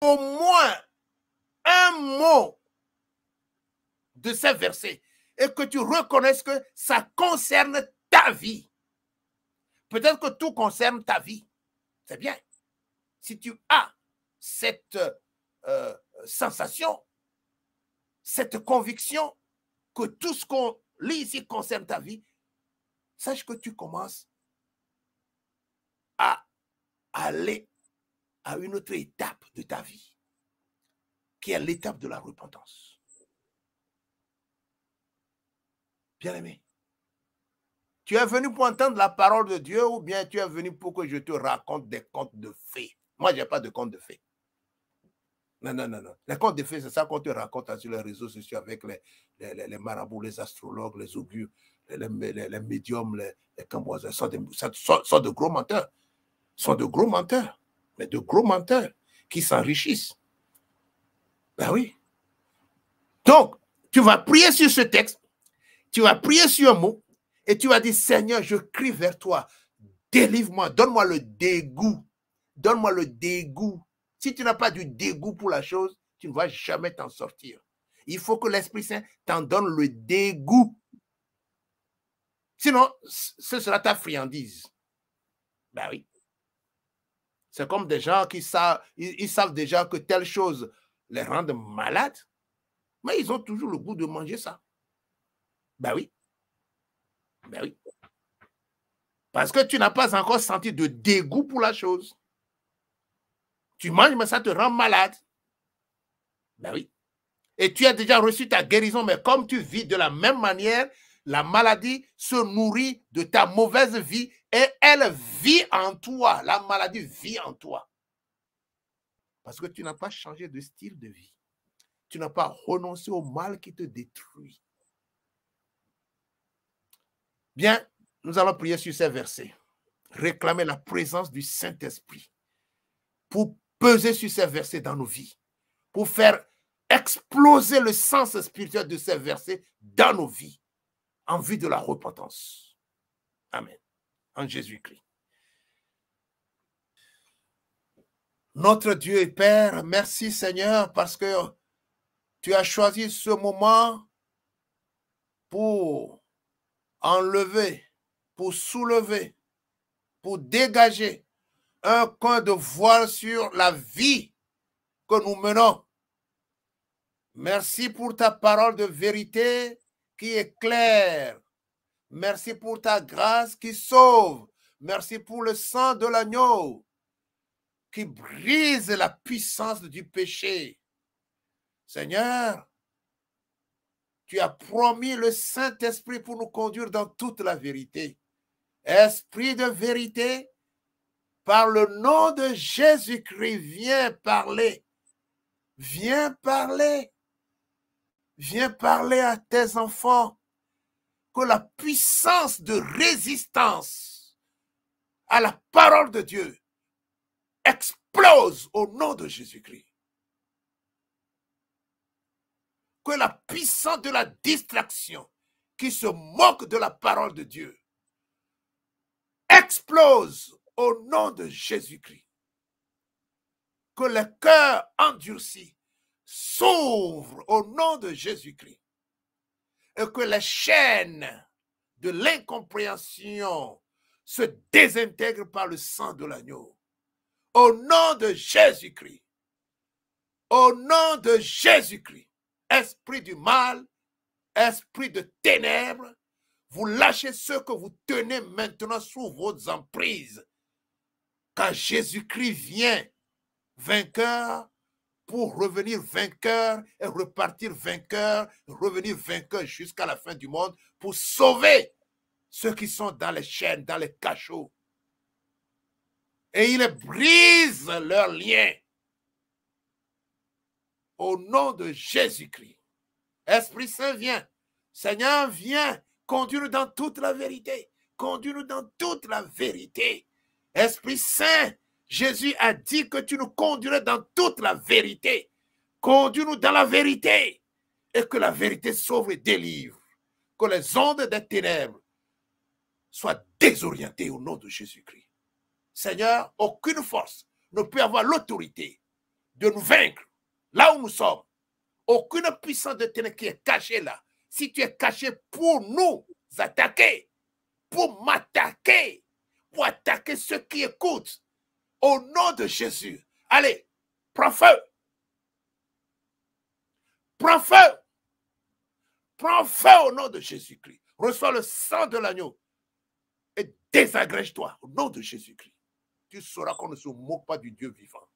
au moins un mot de ces versets et que tu reconnaisses que ça concerne ta vie. Peut-être que tout concerne ta vie. C'est bien. Si tu as cette sensation, cette conviction que tout ce qu'on lit ici concerne ta vie, sache que tu commences à aller à une autre étape de ta vie. qui est l'étape de la repentance. Bien-aimé, tu es venu pour entendre la parole de Dieu ou bien tu es venu pour que je te raconte des contes de fées? Moi, je n'ai pas de contes de fées. Non, non, non, non. Les contes de fées, c'est ça qu'on te raconte sur les réseaux sociaux avec les marabouts, les astrologues, les augures, les médiums, les camboisins. Ce sont de gros menteurs. Ce sont de gros menteurs. Mais de gros menteurs qui s'enrichissent. Ben oui. Donc, tu vas prier sur ce texte, tu vas prier sur un mot, et tu vas dire, Seigneur, je crie vers toi, délivre-moi, donne-moi le dégoût, donne-moi le dégoût. Si tu n'as pas du dégoût pour la chose, tu ne vas jamais t'en sortir. Il faut que l'Esprit Saint t'en donne le dégoût. Sinon, ce sera ta friandise. Ben oui. C'est comme des gens qui savent, ils savent déjà que telle chose les rend malades, mais ils ont toujours le goût de manger ça. Ben oui. Ben oui. Parce que tu n'as pas encore senti de dégoût pour la chose. Tu manges, mais ça te rend malade. Ben oui. Et tu as déjà reçu ta guérison, mais comme tu vis de la même manière, la maladie se nourrit de ta mauvaise vie et elle vit en toi. La maladie vit en toi. Parce que tu n'as pas changé de style de vie. Tu n'as pas renoncé au mal qui te détruit. Bien, nous allons prier sur ces versets. Réclamer la présence du Saint-Esprit pour peser sur ces versets dans nos vies, pour faire exploser le sens spirituel de ces versets dans nos vies, en vue de la repentance. Amen. En Jésus-Christ. Notre Dieu et Père, merci Seigneur parce que tu as choisi ce moment pour enlever, pour soulever, pour dégager un coin de voile sur la vie que nous menons. Merci pour ta parole de vérité qui est claire. Merci pour ta grâce qui sauve. Merci pour le sang de l'agneau qui brise la puissance du péché. Seigneur, tu as promis le Saint-Esprit pour nous conduire dans toute la vérité. Esprit de vérité, par le nom de Jésus-Christ, viens parler. Viens parler. Viens parler à tes enfants. Que la puissance de résistance à la parole de Dieu explose au nom de Jésus-Christ. Que la puissance de la distraction qui se moque de la parole de Dieu explose au nom de Jésus-Christ. Que le cœur endurci s'ouvre au nom de Jésus-Christ. Et que les chaînes de l'incompréhension se désintègrent par le sang de l'agneau. Au nom de Jésus-Christ. Au nom de Jésus-Christ. Esprit du mal, esprit de ténèbres, vous lâchez ceux que vous tenez maintenant sous vos emprises. Quand Jésus-Christ vient vainqueur, pour revenir vainqueur et repartir vainqueur, revenir vainqueur jusqu'à la fin du monde, pour sauver ceux qui sont dans les chaînes, dans les cachots. Et il brise leurs liens. Au nom de Jésus-Christ. Esprit Saint, viens. Seigneur, viens. Conduis-nous dans toute la vérité. Conduis-nous dans toute la vérité. Esprit Saint, Jésus a dit que tu nous conduirais dans toute la vérité. Conduis-nous dans la vérité. Et que la vérité sauve et délivre. Que les ondes des ténèbres soient désorientées au nom de Jésus-Christ. Seigneur, aucune force ne peut avoir l'autorité de nous vaincre là où nous sommes. Aucune puissance de ténèbres qui est cachée là. Si tu es caché pour nous attaquer, pour m'attaquer, pour attaquer ceux qui écoutent, au nom de Jésus, allez, prends feu. Prends feu. Prends feu au nom de Jésus-Christ. Reçois le sang de l'agneau et désagrège-toi au nom de Jésus-Christ. Tu sauras qu'on ne se moque pas du Dieu vivant.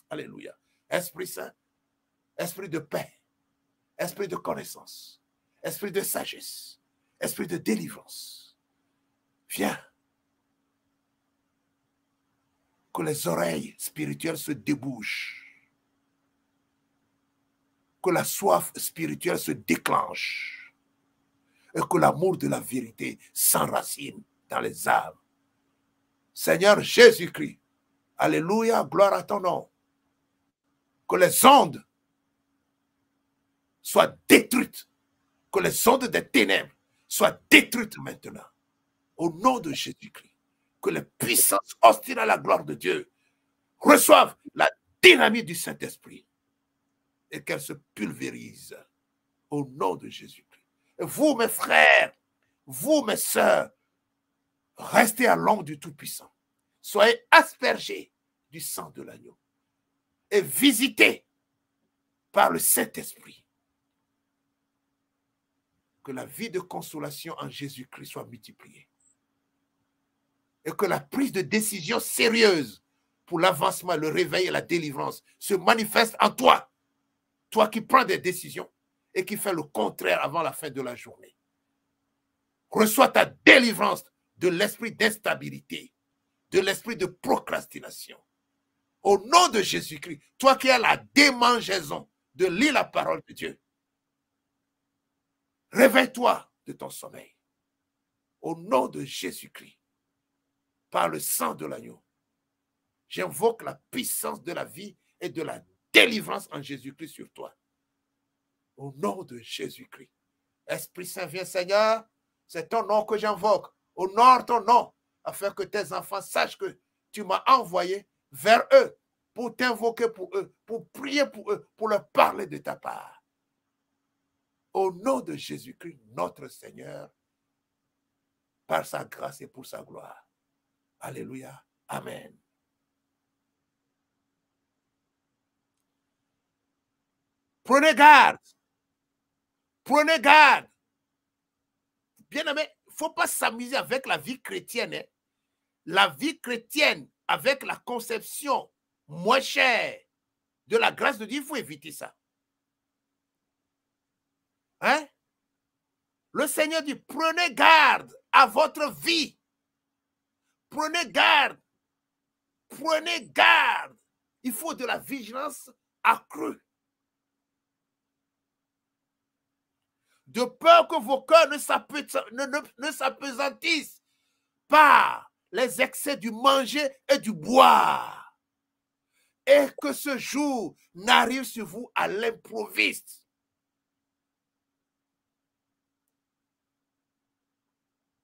Alléluia. Esprit Saint, esprit de paix, esprit de connaissance, esprit de sagesse, esprit de délivrance. Viens. Que les oreilles spirituelles se débouchent. Que la soif spirituelle se déclenche. Et que l'amour de la vérité s'enracine dans les âmes. Seigneur Jésus-Christ, alléluia, gloire à ton nom. Que les ondes soient détruites. Que les ondes des ténèbres soient détruites maintenant. Au nom de Jésus-Christ. Que les puissances hostiles à la gloire de Dieu reçoivent la dynamite du Saint-Esprit et qu'elles se pulvérisent au nom de Jésus-Christ. Et vous, mes frères, vous, mes sœurs, restez à l'ombre du Tout-Puissant. Soyez aspergés du sang de l'agneau et visités par le Saint-Esprit. Que la vie de consolation en Jésus-Christ soit multipliée. Et que la prise de décision sérieuse pour l'avancement, le réveil et la délivrance se manifeste en toi. Toi qui prends des décisions et qui fais le contraire avant la fin de la journée. Reçois ta délivrance de l'esprit d'instabilité, de l'esprit de procrastination. Au nom de Jésus-Christ, toi qui as la démangeaison de lire la parole de Dieu, réveille-toi de ton sommeil. Au nom de Jésus-Christ, par le sang de l'agneau, j'invoque la puissance de la vie et de la délivrance en Jésus-Christ sur toi. Au nom de Jésus-Christ. Esprit Saint, viens Seigneur, c'est ton nom que j'invoque. Honore ton nom, afin que tes enfants sachent que tu m'as envoyé vers eux, pour t'invoquer pour eux, pour prier pour eux, pour leur parler de ta part. Au nom de Jésus-Christ, notre Seigneur, par sa grâce et pour sa gloire. Alléluia. Amen. Prenez garde. Prenez garde. Bien-aimé, il ne faut pas s'amuser avec la vie chrétienne. Hein. La vie chrétienne avec la conception moins chère de la grâce de Dieu, il faut éviter ça. Hein? Le Seigneur dit, prenez garde à votre vie. Prenez garde. Prenez garde. Il faut de la vigilance accrue. De peur que vos cœurs ne s'apesantissent par les excès du manger et du boire. Et que ce jour n'arrive sur vous à l'improviste.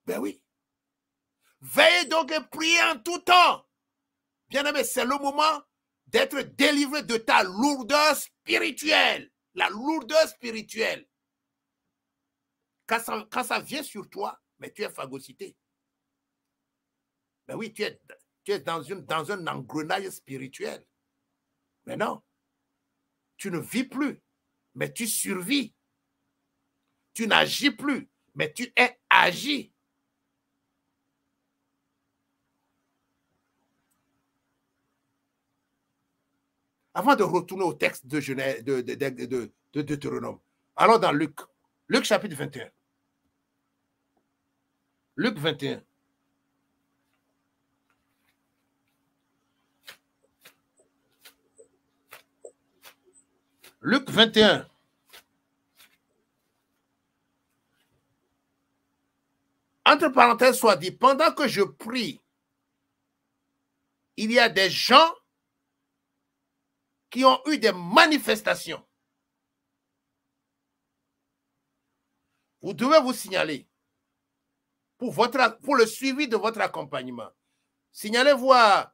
Ben oui. Veillez donc et priez en tout temps. Bien-aimé, c'est le moment d'être délivré de ta lourdeur spirituelle. La lourdeur spirituelle. Quand ça vient sur toi, mais tu es phagocyté. Ben oui, tu es dans un engrenage spirituel. Mais non, tu ne vis plus, mais tu survis. Tu n'agis plus, mais tu es agi. Avant de retourner au texte de Genèse, de Deutéronome, allons dans Luc. Luc chapitre 21. Luc 21. Luc 21. Entre parenthèses, soit dit, pendant que je prie, il y a des gens qui ont eu des manifestations. Vous devez vous signaler pour le suivi de votre accompagnement. Signalez-vous à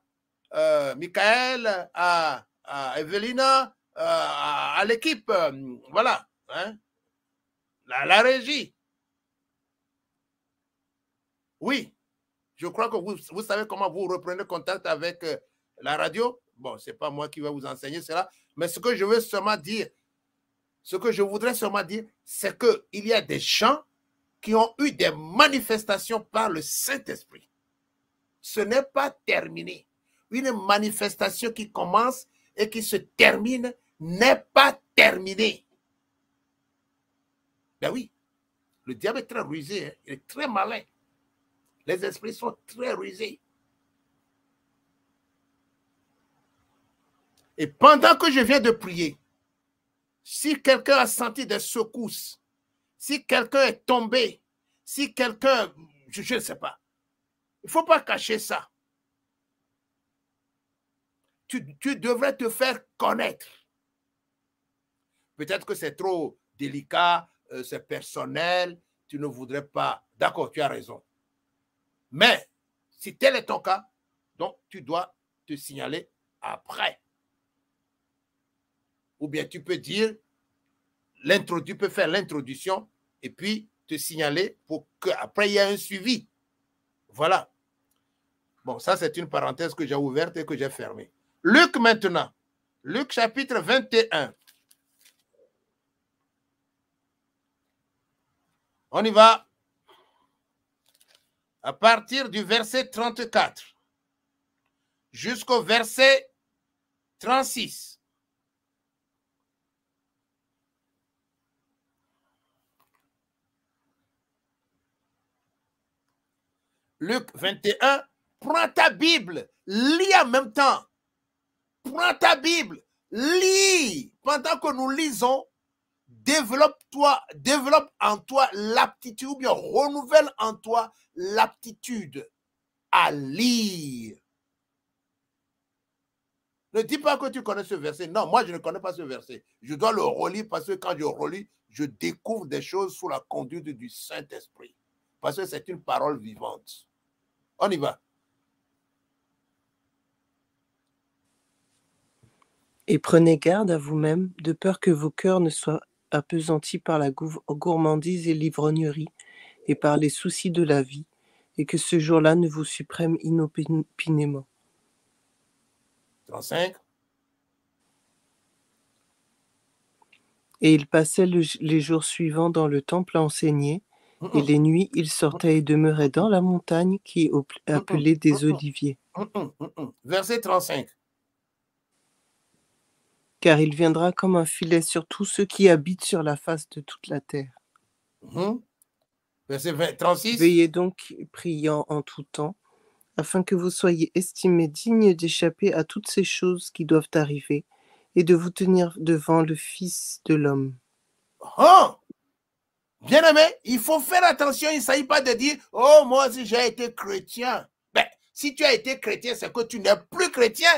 Michael, à Evelina, à l'équipe, voilà, hein, la régie. Oui, je crois que vous savez comment vous reprenez contact avec la radio. Bon, ce n'est pas moi qui vais vous enseigner cela, mais ce que je veux seulement dire, ce que je voudrais seulement dire, c'est qu'il y a des gens qui ont eu des manifestations par le Saint-Esprit. Ce n'est pas terminé. Une manifestation qui commence et qui se termine n'est pas terminé. Ben oui, le diable est très rusé, hein? Il est très malin. Les esprits sont très rusés. Et pendant que je viens de prier, si quelqu'un a senti des secousses, si quelqu'un est tombé, si quelqu'un, je ne sais pas, il ne faut pas cacher ça. Tu devrais te faire connaître. Peut-être que c'est trop délicat, c'est personnel, tu ne voudrais pas. D'accord, tu as raison. Mais si tel est ton cas, donc tu dois te signaler après. Ou bien tu peux dire, tu peux faire l'introduction et puis te signaler pour qu'après il y ait un suivi. Voilà. Bon, ça c'est une parenthèse que j'ai ouverte et que j'ai fermée. Luc maintenant. Luc chapitre 21. On y va. À partir du verset 34 jusqu'au verset 36. Luc 21, prends ta Bible, lis en même temps. Prends ta Bible, lis. Pendant que nous lisons, développe en toi l'aptitude, ou bien renouvelle en toi l'aptitude à lire. Ne dis pas que tu connais ce verset. Non, moi je ne connais pas ce verset. Je dois le relire parce que quand je relis, je découvre des choses sous la conduite du Saint-Esprit. Parce que c'est une parole vivante. On y va. Et prenez garde à vous-même, de peur que vos cœurs ne soient appesantis par la gourmandise et l'ivrognerie, et par les soucis de la vie, et que ce jour-là ne vous supprime inopinément. 35. Et il passait les jours suivants dans le temple à enseigner, et les nuits il sortait et demeurait dans la montagne qui est appelée des Oliviers. Verset 35. Car il viendra comme un filet sur tous ceux qui habitent sur la face de toute la terre. Verset 36. Veillez donc, priant en tout temps, afin que vous soyez estimés dignes d'échapper à toutes ces choses qui doivent arriver, et de vous tenir devant le Fils de l'homme. Oh! Bien-aimé, il faut faire attention, il ne s'agit pas de dire « Oh, moi aussi j'ai été chrétien ». Ben, si tu as été chrétien, c'est que tu n'es plus chrétien.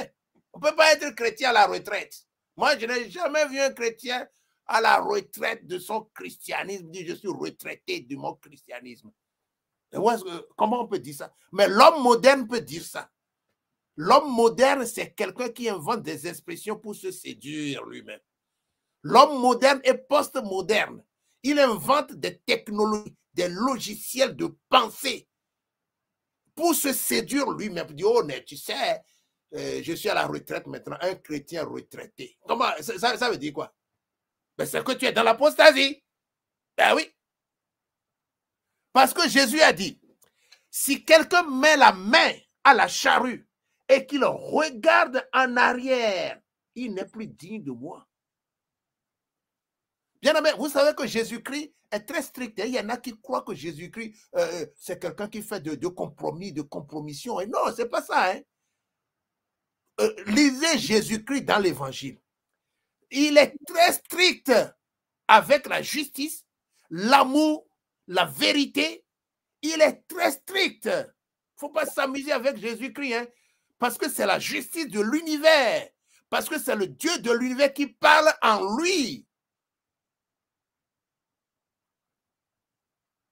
On ne peut pas être chrétien à la retraite. Moi, je n'ai jamais vu un chrétien à la retraite de son christianisme dire « Je suis retraité de mon christianisme ». Comment on peut dire ça? Mais l'homme moderne peut dire ça. L'homme moderne, c'est quelqu'un qui invente des expressions pour se séduire lui-même. L'homme moderne est post-moderne. Il invente des technologies, des logiciels de pensée pour se séduire lui-même. Il dit, oh, mais tu sais, je suis à la retraite maintenant, un chrétien retraité. Comment ça veut dire quoi? Ben, c'est que tu es dans l'apostasie. Ben oui. Parce que Jésus a dit, si quelqu'un met la main à la charrue et qu'il regarde en arrière, il n'est plus digne de moi. Bien-aimé, vous savez que Jésus-Christ est très strict. Il y en a qui croient que Jésus-Christ, c'est quelqu'un qui fait de compromis, de compromission. Et non, ce n'est pas ça. Hein? Lisez Jésus-Christ dans l'Évangile. Il est très strict avec la justice, l'amour, la vérité. Il est très strict. Il ne faut pas s'amuser avec Jésus-Christ, hein? Parce que c'est la justice de l'univers. Parce que c'est le Dieu de l'univers qui parle en lui.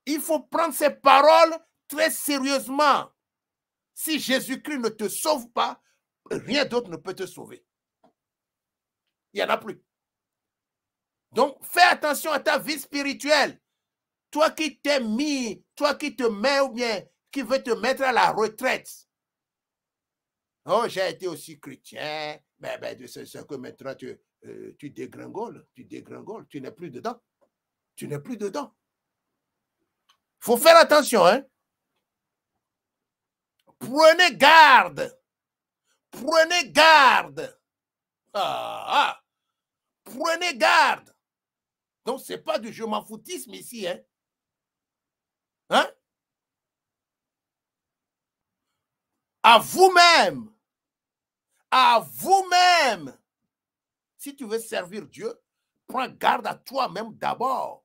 Il faut prendre ces paroles très sérieusement. Si Jésus-Christ ne te sauve pas, rien d'autre ne peut te sauver. Il n'y en a plus. Donc, fais attention à ta vie spirituelle. Toi qui t'es mis, toi qui te mets ou bien qui veut te mettre à la retraite. Oh, j'ai été aussi chrétien. C'est que maintenant tu dégringoles, tu n'es plus dedans. Tu n'es plus dedans. Il faut faire attention, hein. Prenez garde. Prenez garde. Prenez garde. Donc, ce n'est pas du je m'en foutisme ici. Hein? Hein? À vous-même. À vous-même. Si tu veux servir Dieu, prends garde à toi-même d'abord.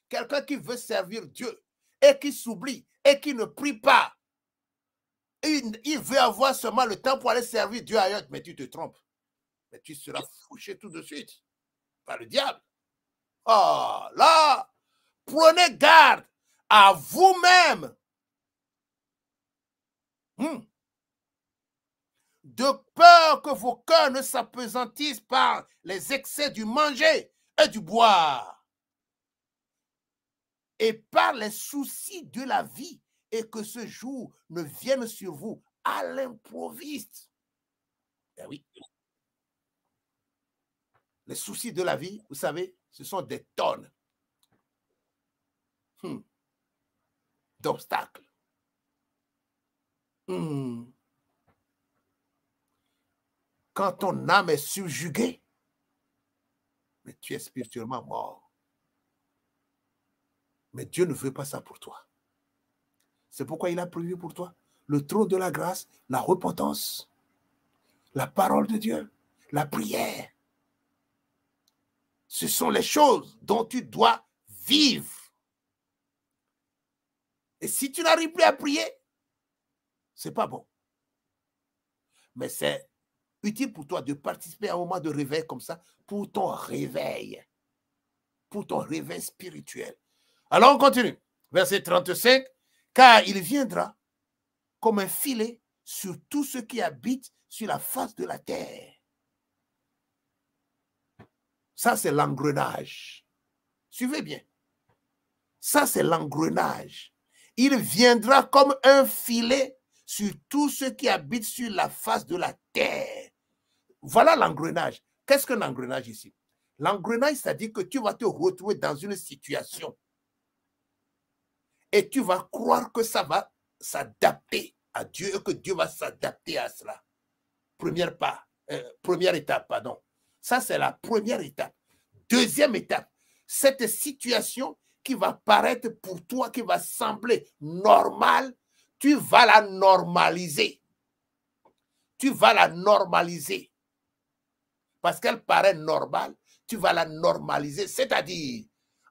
Quelqu'un qui veut servir Dieu et qui s'oublie et qui ne prie pas, il veut avoir seulement le temps pour aller servir Dieu ailleurs, mais tu te trompes. Mais tu seras fouché tout de suite par le diable. Là, prenez garde à vous-même. De peur que vos cœurs ne s'apesantissent par les excès du manger et du boire, et par les soucis de la vie, et que ce jour ne vienne sur vous à l'improviste. Ben oui. Les soucis de la vie, vous savez, ce sont des tonnes d'obstacles. Quand ton âme est subjuguée, mais tu es spirituellement mort. Mais Dieu ne veut pas ça pour toi. C'est pourquoi il a prévu pour toi le trône de la grâce, la repentance, la parole de Dieu, la prière. Ce sont les choses dont tu dois vivre. Et si tu n'arrives plus à prier, ce n'est pas bon. Mais c'est utile pour toi de participer à un moment de réveil comme ça, pour ton réveil spirituel. Alors on continue. Verset 35. Car il viendra comme un filet sur tous ceux qui habitent sur la face de la terre. Ça, c'est l'engrenage. Suivez bien. Ça, c'est l'engrenage. Il viendra comme un filet sur tous ceux qui habitent sur la face de la terre. Voilà l'engrenage. Qu'est-ce qu'un engrenage ici? L'engrenage, c'est-à-dire que tu vas te retrouver dans une situation et tu vas croire que ça va s'adapter à Dieu et que Dieu va s'adapter à cela. Première étape, pardon. Ça, c'est la première étape. Deuxième étape, cette situation qui va paraître pour toi, qui va sembler normale, tu vas la normaliser. Tu vas la normaliser. Parce qu'elle paraît normale, tu vas la normaliser, c'est-à-dire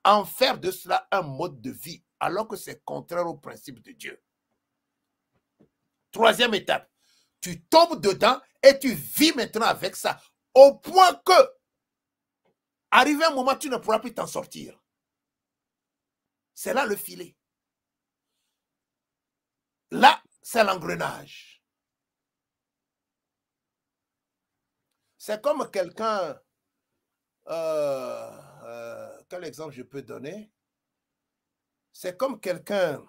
en faire de cela un mode de vie, alors que c'est contraire au principe de Dieu. Troisième étape, tu tombes dedans et tu vis maintenant avec ça, au point que, arrivé un moment, tu ne pourras plus t'en sortir. C'est là le filet. Là, c'est l'engrenage. C'est comme quelqu'un, quel exemple je peux donner? C'est comme quelqu'un,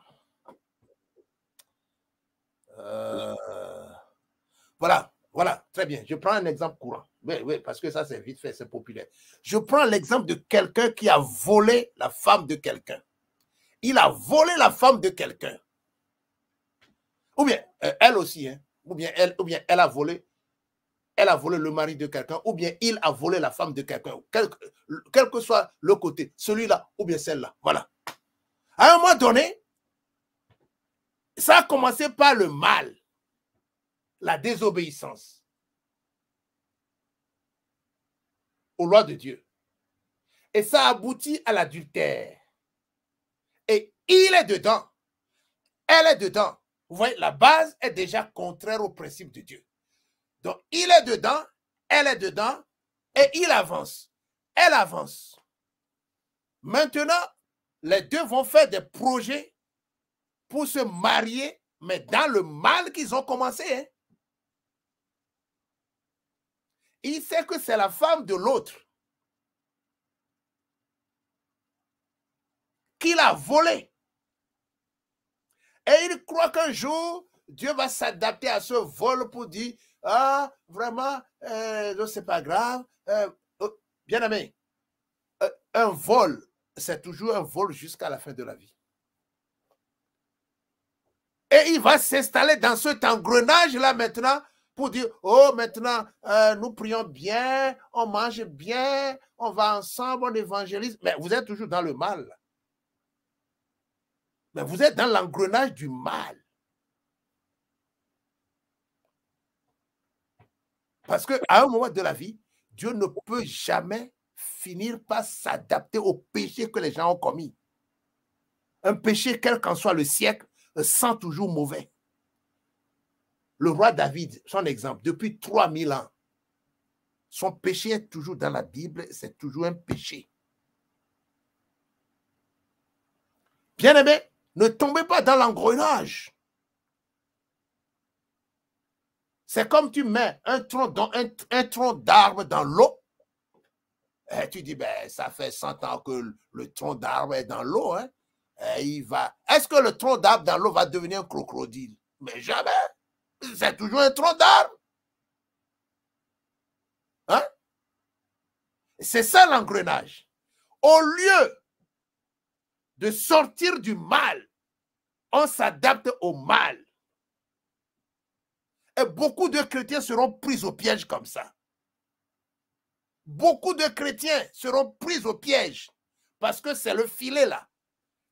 voilà, très bien. Je prends un exemple courant. Oui, parce que ça, c'est vite fait, c'est populaire. Je prends l'exemple de quelqu'un qui a volé la femme de quelqu'un. Il a volé la femme de quelqu'un. Ou bien, elle aussi, hein, ou bien elle a volé le mari de quelqu'un, ou bien il a volé la femme de quelqu'un, quel que soit le côté, celui-là, ou bien celle-là. Voilà. À un moment donné, ça a commencé par le mal, la désobéissance aux lois de Dieu. Et ça aboutit à l'adultère. Et il est dedans. Elle est dedans. Vous voyez, la base est déjà contraire au principe de Dieu. Donc, il est dedans, elle est dedans, et il avance. Elle avance. Maintenant, les deux vont faire des projets pour se marier, mais dans le mal qu'ils ont commencé. Hein. Il sait que c'est la femme de l'autre qu'il a volée. Et il croit qu'un jour, Dieu va s'adapter à ce vol pour dire, ah, vraiment, c'est pas grave. Bien aimé, un vol, c'est toujours un vol jusqu'à la fin de la vie. Et il va s'installer dans cet engrenage-là maintenant pour dire, oh, maintenant, nous prions bien, on mange bien, on va ensemble, on évangélise. Mais vous êtes toujours dans le mal. Mais vous êtes dans l'engrenage du mal. Parce qu'à un moment de la vie, Dieu ne peut jamais finir par s'adapter au péché que les gens ont commis. Un péché, quel qu'en soit le siècle, sent toujours mauvais. Le roi David, son exemple, depuis 3000 ans, son péché est toujours dans la Bible, c'est toujours un péché. Bien-aimé, ne tombez pas dans l'engrenage. C'est comme tu mets un tronc d'arbre dans l'eau. Et tu dis, ben, ça fait 100 ans que le tronc d'arbre est dans l'eau. Hein? Est-ce que le tronc d'arbre dans l'eau va devenir un crocodile? Mais jamais. C'est toujours un tronc d'arbre. Hein? C'est ça l'engrenage. Au lieu de sortir du mal, on s'adapte au mal. Et beaucoup de chrétiens seront pris au piège comme ça. Beaucoup de chrétiens seront pris au piège parce que c'est le filet là.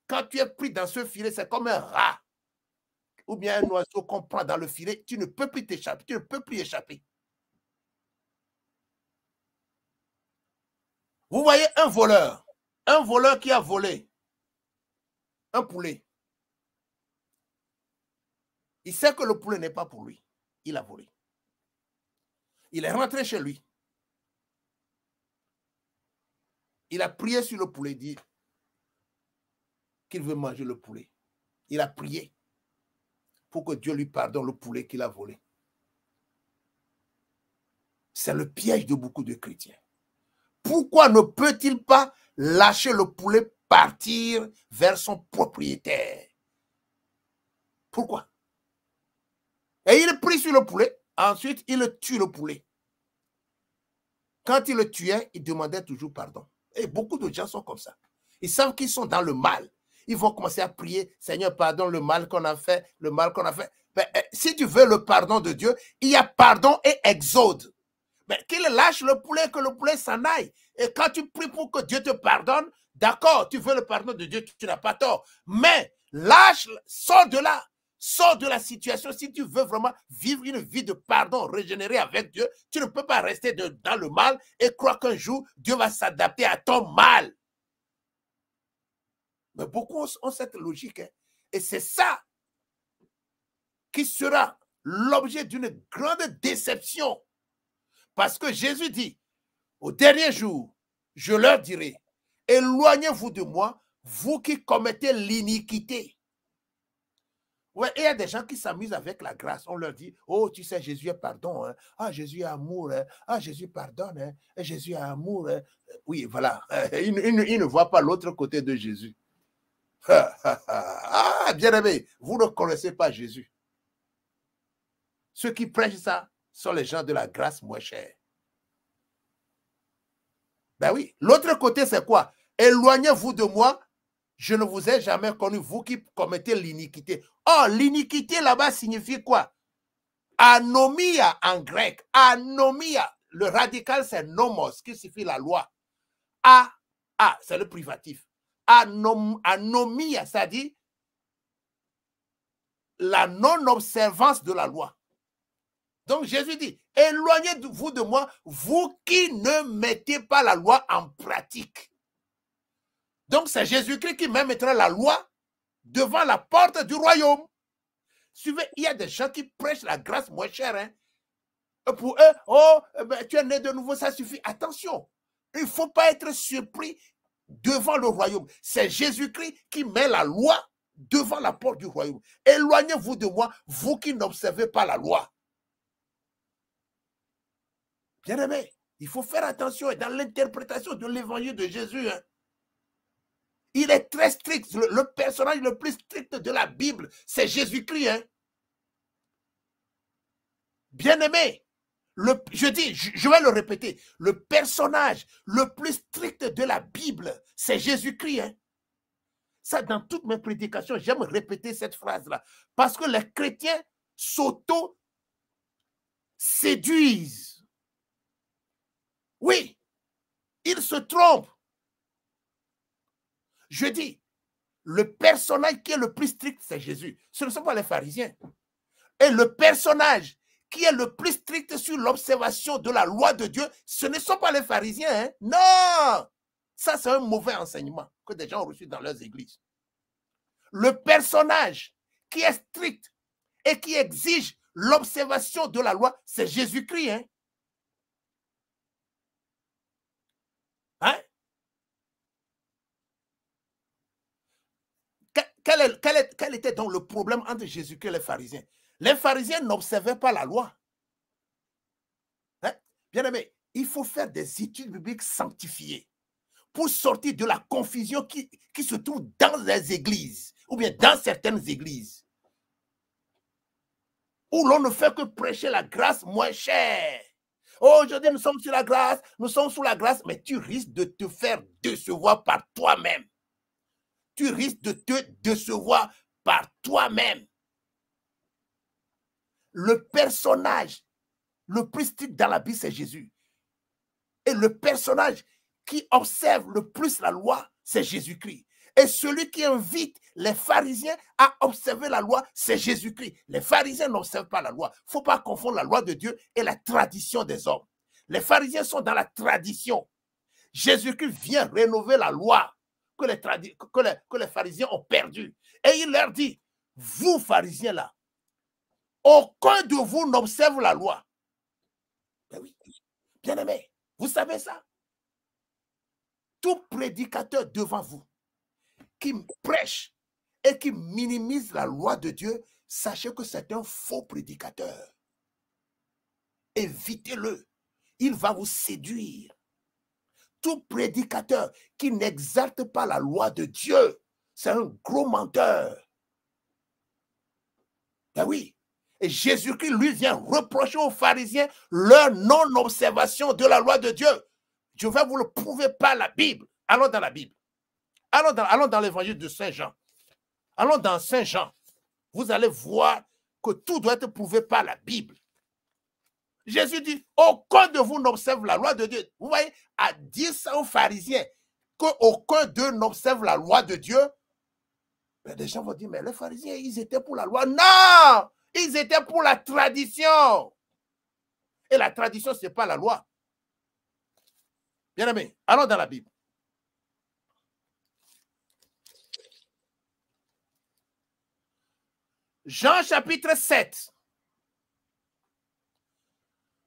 Quand tu es pris dans ce filet, c'est comme un rat ou bien un oiseau qu'on prend dans le filet. Tu ne peux plus t'échapper, tu ne peux plus échapper. Vous voyez un voleur qui a volé un poulet. Il sait que le poulet n'est pas pour lui. Il a volé. Il est rentré chez lui. Il a prié sur le poulet, dit qu'il veut manger le poulet. Il a prié pour que Dieu lui pardonne le poulet qu'il a volé. C'est le piège de beaucoup de chrétiens. Pourquoi ne peut-il pas lâcher le poulet, partir vers son propriétaire? Pourquoi? Et il prie sur le poulet, ensuite il tue le poulet. Quand il le tuait, il demandait toujours pardon. Et beaucoup de gens sont comme ça. Ils savent qu'ils sont dans le mal. Ils vont commencer à prier, Seigneur, pardonne le mal qu'on a fait, le mal qu'on a fait. Mais, si tu veux le pardon de Dieu, il y a pardon et exode. Mais qu'il lâche le poulet, que le poulet s'en aille. Et quand tu pries pour que Dieu te pardonne, d'accord, tu veux le pardon de Dieu, tu n'as pas tort. Mais lâche, sors de là. Sors de la situation. Si tu veux vraiment vivre une vie de pardon, régénérée avec Dieu, tu ne peux pas rester dans le mal et croire qu'un jour, Dieu va s'adapter à ton mal. Mais beaucoup ont cette logique. Hein? Et c'est ça qui sera l'objet d'une grande déception. Parce que Jésus dit, au dernier jour, je leur dirai, éloignez-vous de moi, vous qui commettez l'iniquité. Ouais, il y a des gens qui s'amusent avec la grâce. On leur dit, oh, tu sais, Jésus est pardon. Hein? Ah, Jésus est amour. Hein? Ah, Jésus pardonne. Hein? Jésus est amour. Hein? Oui, voilà. Ils ne voient pas l'autre côté de Jésus. Ah, bien-aimé, vous ne connaissez pas Jésus. Ceux qui prêchent ça sont les gens de la grâce moins chère. Ben oui, l'autre côté, c'est quoi? Éloignez-vous de moi, je ne vous ai jamais connu, vous qui commettez l'iniquité. Oh, l'iniquité là-bas signifie quoi? Anomia en grec. Anomia. Le radical, c'est nomos, qui signifie la loi. C'est le privatif. Anomia, c'est-à-dire la non-observance de la loi. Donc Jésus dit, éloignez-vous de moi, vous qui ne mettez pas la loi en pratique. Donc c'est Jésus-Christ qui mettra la loi devant la porte du royaume. Suivez, il y a des gens qui prêchent la grâce moins chère. Hein. Pour eux, oh, ben, tu es né de nouveau, ça suffit. Attention, il ne faut pas être surpris devant le royaume. C'est Jésus-Christ qui met la loi devant la porte du royaume. Éloignez-vous de moi, vous qui n'observez pas la loi. Bien-aimé, il faut faire attention dans l'interprétation de l'évangile de Jésus. Hein. Il est très strict. Le personnage le plus strict de la Bible, c'est Jésus-Christ. Hein. Bien-aimé, je vais le répéter, le personnage le plus strict de la Bible, c'est Jésus-Christ. Hein. Ça, dans toutes mes prédications, j'aime répéter cette phrase-là. Parce que les chrétiens séduisent. Oui, ils se trompent. Je dis, le personnage qui est le plus strict, c'est Jésus. Ce ne sont pas les pharisiens. Et le personnage qui est le plus strict sur l'observation de la loi de Dieu, ce ne sont pas les pharisiens. Hein? Non! Ça, c'est un mauvais enseignement que des gens ont reçu dans leurs églises. Le personnage qui est strict et qui exige l'observation de la loi, c'est Jésus-Christ. Hein? Hein? Quel était donc le problème entre Jésus-Christ et les pharisiens? Les pharisiens n'observaient pas la loi. Hein? Bien aimé, il faut faire des études bibliques sanctifiées pour sortir de la confusion qui se trouve dans les églises ou bien dans certaines églises où l'on ne fait que prêcher la grâce moins chère. Oh, aujourd'hui, nous sommes sur la grâce, nous sommes sous la grâce, mais tu risques de te faire décevoir par toi-même. Tu risques de te décevoir par toi-même. Le personnage le plus strict dans la Bible, c'est Jésus. Et le personnage qui observe le plus la loi, c'est Jésus-Christ. Et celui qui invite les pharisiens à observer la loi, c'est Jésus-Christ. Les pharisiens n'observent pas la loi. Il ne faut pas confondre la loi de Dieu et la tradition des hommes. Les pharisiens sont dans la tradition. Jésus-Christ vient rénover la loi que les pharisiens ont perdue. Et il leur dit, vous pharisiens là, aucun de vous n'observe la loi. Ben oui, bien aimé, vous savez ça? Tout prédicateur devant vous qui prêche et qui minimise la loi de Dieu, sachez que c'est un faux prédicateur. Évitez-le. Il va vous séduire. Tout prédicateur qui n'exalte pas la loi de Dieu, c'est un gros menteur. Ben oui. Et Jésus-Christ, lui, vient reprocher aux pharisiens leur non-observation de la loi de Dieu. Je vais vous le prouver par la Bible. Allons dans la Bible. Allons dans l'évangile de Saint Jean. Allons dans Saint Jean. Vous allez voir que tout doit être prouvé par la Bible. Jésus dit, aucun de vous n'observe la loi de Dieu. Vous voyez, à dire ça aux pharisiens, qu'aucun d'eux n'observe la loi de Dieu, ben les gens vont dire, mais les pharisiens, ils étaient pour la loi. Non! Ils étaient pour la tradition. Et la tradition, ce n'est pas la loi. Bien aimé, allons dans la Bible. Jean chapitre 7.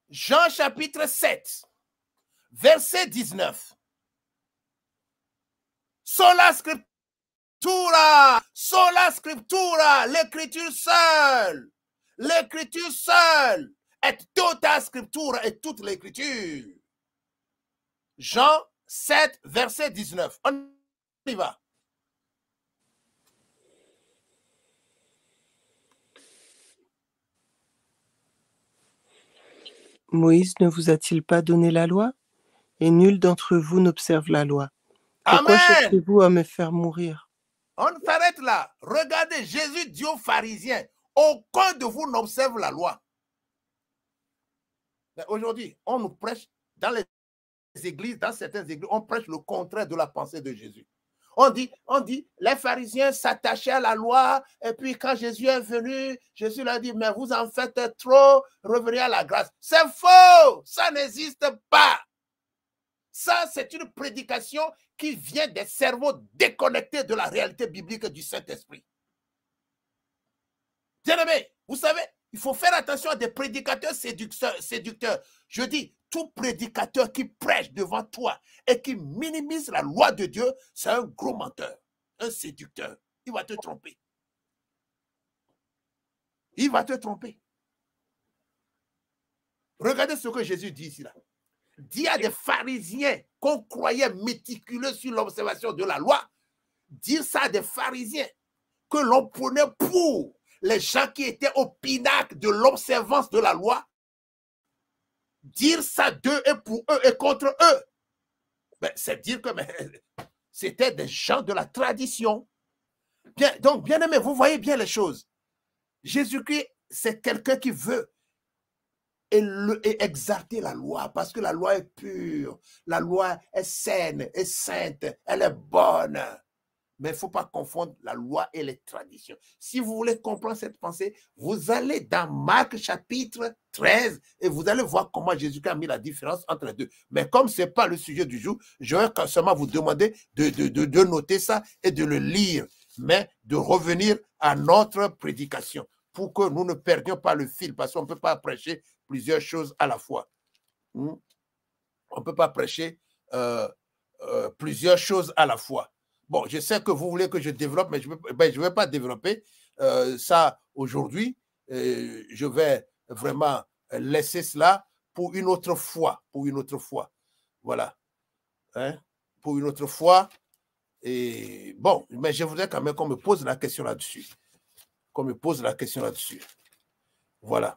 Jean chapitre 7, verset 19. Sola scriptura, l'écriture seule est tota scriptura et toute l'écriture. Jean 7, verset 19. On y va. Moïse ne vous a-t-il pas donné la loi? Et nul d'entre vous n'observe la loi. Pourquoi cherchez-vous à me faire mourir? On s'arrête là. Regardez, Jésus dit aux pharisiens, aucun de vous n'observe la loi. Aujourd'hui, on nous prêche dans les églises, dans certaines églises, on prêche le contraire de la pensée de Jésus. On dit, les pharisiens s'attachaient à la loi, et puis quand Jésus est venu, Jésus leur dit, mais vous en faites trop, revenez à la grâce. C'est faux, ça n'existe pas. Ça, c'est une prédication qui vient des cerveaux déconnectés de la réalité biblique du Saint-Esprit. Bien-aimés, vous savez, il faut faire attention à des prédicateurs séducteurs. Je dis, tout prédicateur qui prêche devant toi et qui minimise la loi de Dieu, c'est un gros menteur, un séducteur. Il va te tromper. Il va te tromper. Regardez ce que Jésus dit ici là. Dit à des pharisiens qu'on croyait méticuleux sur l'observation de la loi, dire ça à des pharisiens que l'on prenait pour les gens qui étaient au pinacle de l'observance de la loi, dire ça d'eux et pour eux et contre eux, ben, c'est dire que c'était des gens de la tradition. Bien, donc, bien aimé, vous voyez bien les choses. Jésus-Christ, c'est quelqu'un qui veut et exalter la loi, parce que la loi est pure, la loi est saine, est sainte, elle est bonne. Mais il ne faut pas confondre la loi et les traditions. Si vous voulez comprendre cette pensée, vous allez dans Marc chapitre 13 et vous allez voir comment Jésus-Christ a mis la différence entre les deux. Mais comme ce n'est pas le sujet du jour, je vais seulement vous demander de noter ça et de le lire, mais de revenir à notre prédication pour que nous ne perdions pas le fil, parce qu'on ne peut pas prêcher plusieurs choses à la fois. On ne peut pas prêcher plusieurs choses à la fois. Bon, je sais que vous voulez que je développe, mais je ne vais pas développer ça aujourd'hui. Je vais vraiment laisser cela pour une autre fois. Pour une autre fois. Voilà. Hein? Pour une autre fois. Et bon, mais je voudrais quand même qu'on me pose la question là-dessus. Qu'on me pose la question là-dessus. Voilà.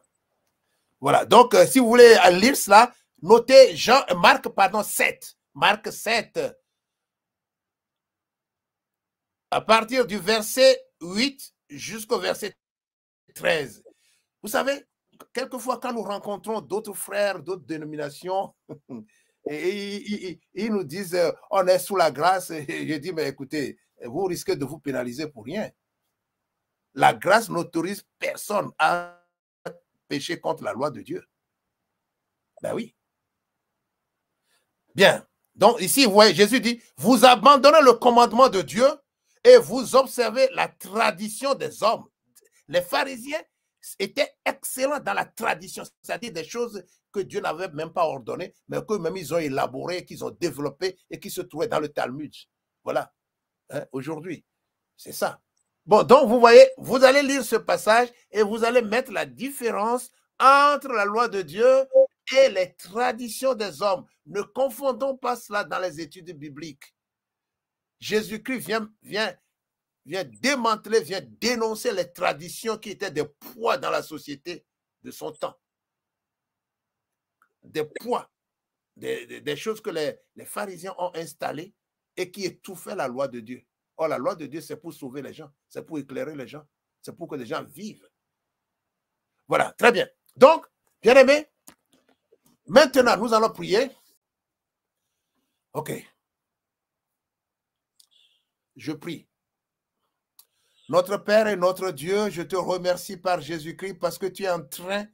Voilà. Donc, si vous voulez lire cela, notez Marc 7. Marc 7. À partir du verset 8 jusqu'au verset 13. Vous savez, quelquefois, quand nous rencontrons d'autres frères, d'autres dénominations, et ils nous disent on est sous la grâce, et je dis, mais écoutez, vous risquez de vous pénaliser pour rien. La grâce n'autorise personne à pécher contre la loi de Dieu. Ben oui. Bien. Donc ici, vous voyez, Jésus dit, vous abandonnez le commandement de Dieu et vous observez la tradition des hommes. Les pharisiens étaient excellents dans la tradition, c'est-à-dire des choses que Dieu n'avait même pas ordonnées, mais qu'eux-mêmes ils ont élaborées, qu'ils ont développées et qui se trouvaient dans le Talmud. Voilà. Hein, aujourd'hui, c'est ça. Bon, donc vous voyez, vous allez lire ce passage et vous allez mettre la différence entre la loi de Dieu et les traditions des hommes. Ne confondons pas cela dans les études bibliques. Jésus-Christ vient démanteler, vient dénoncer les traditions qui étaient des poids dans la société de son temps. Des poids, des choses que les pharisiens ont installées et qui étouffaient la loi de Dieu. Or, la loi de Dieu, c'est pour sauver les gens, c'est pour éclairer les gens, c'est pour que les gens vivent. Voilà, très bien. Donc, bien-aimés, maintenant, nous allons prier. OK. Je prie. Notre Père et notre Dieu, je te remercie par Jésus-Christ parce que tu es en train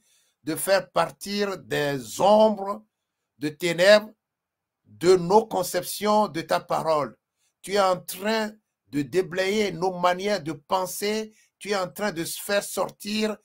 de faire partir des ombres, de ténèbres, de nos conceptions, de ta parole. Tu es en train de déblayer nos manières de penser. Tu es en train de se faire sortir,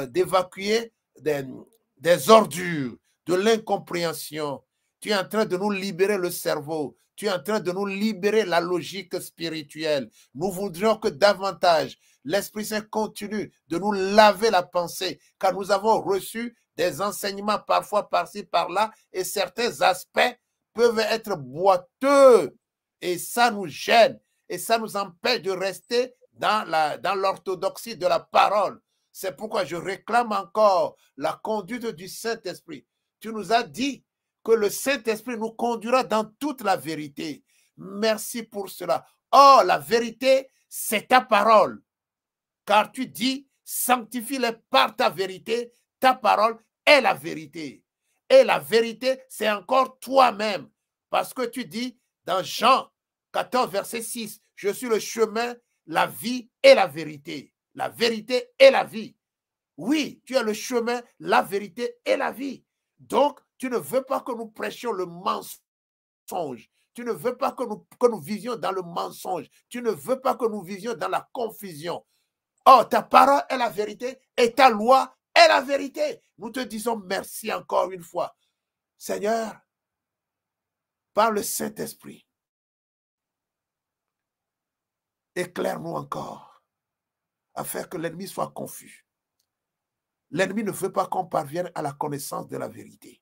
d'évacuer des ordures, de l'incompréhension. Tu es en train de nous libérer le cerveau. Tu es en train de nous libérer la logique spirituelle. Nous voudrions que davantage l'Esprit Saint continue de nous laver la pensée, car nous avons reçu des enseignements parfois par-ci, par-là, et certains aspects peuvent être boiteux, et ça nous gêne, et ça nous empêche de rester dans l'orthodoxie de la parole. C'est pourquoi je réclame encore la conduite du Saint-Esprit. Tu nous as dit que le Saint-Esprit nous conduira dans toute la vérité. Merci pour cela. Or, la vérité, c'est ta parole. Car tu dis, sanctifie-les par ta vérité, ta parole est la vérité. Et la vérité, c'est encore toi-même. Parce que tu dis dans Jean 14, verset 6, je suis le chemin, la vie et la vérité. La vérité et la vie. Oui, tu es le chemin, la vérité et la vie. Donc, tu ne veux pas que nous prêchions le mensonge. Tu ne veux pas que nous vivions dans le mensonge. Tu ne veux pas que nous vivions dans la confusion. Oh, ta parole est la vérité et ta loi est la vérité. Nous te disons merci encore une fois. Seigneur, par le Saint-Esprit, éclaire-nous encore, afin que l'ennemi soit confus. L'ennemi ne veut pas qu'on parvienne à la connaissance de la vérité.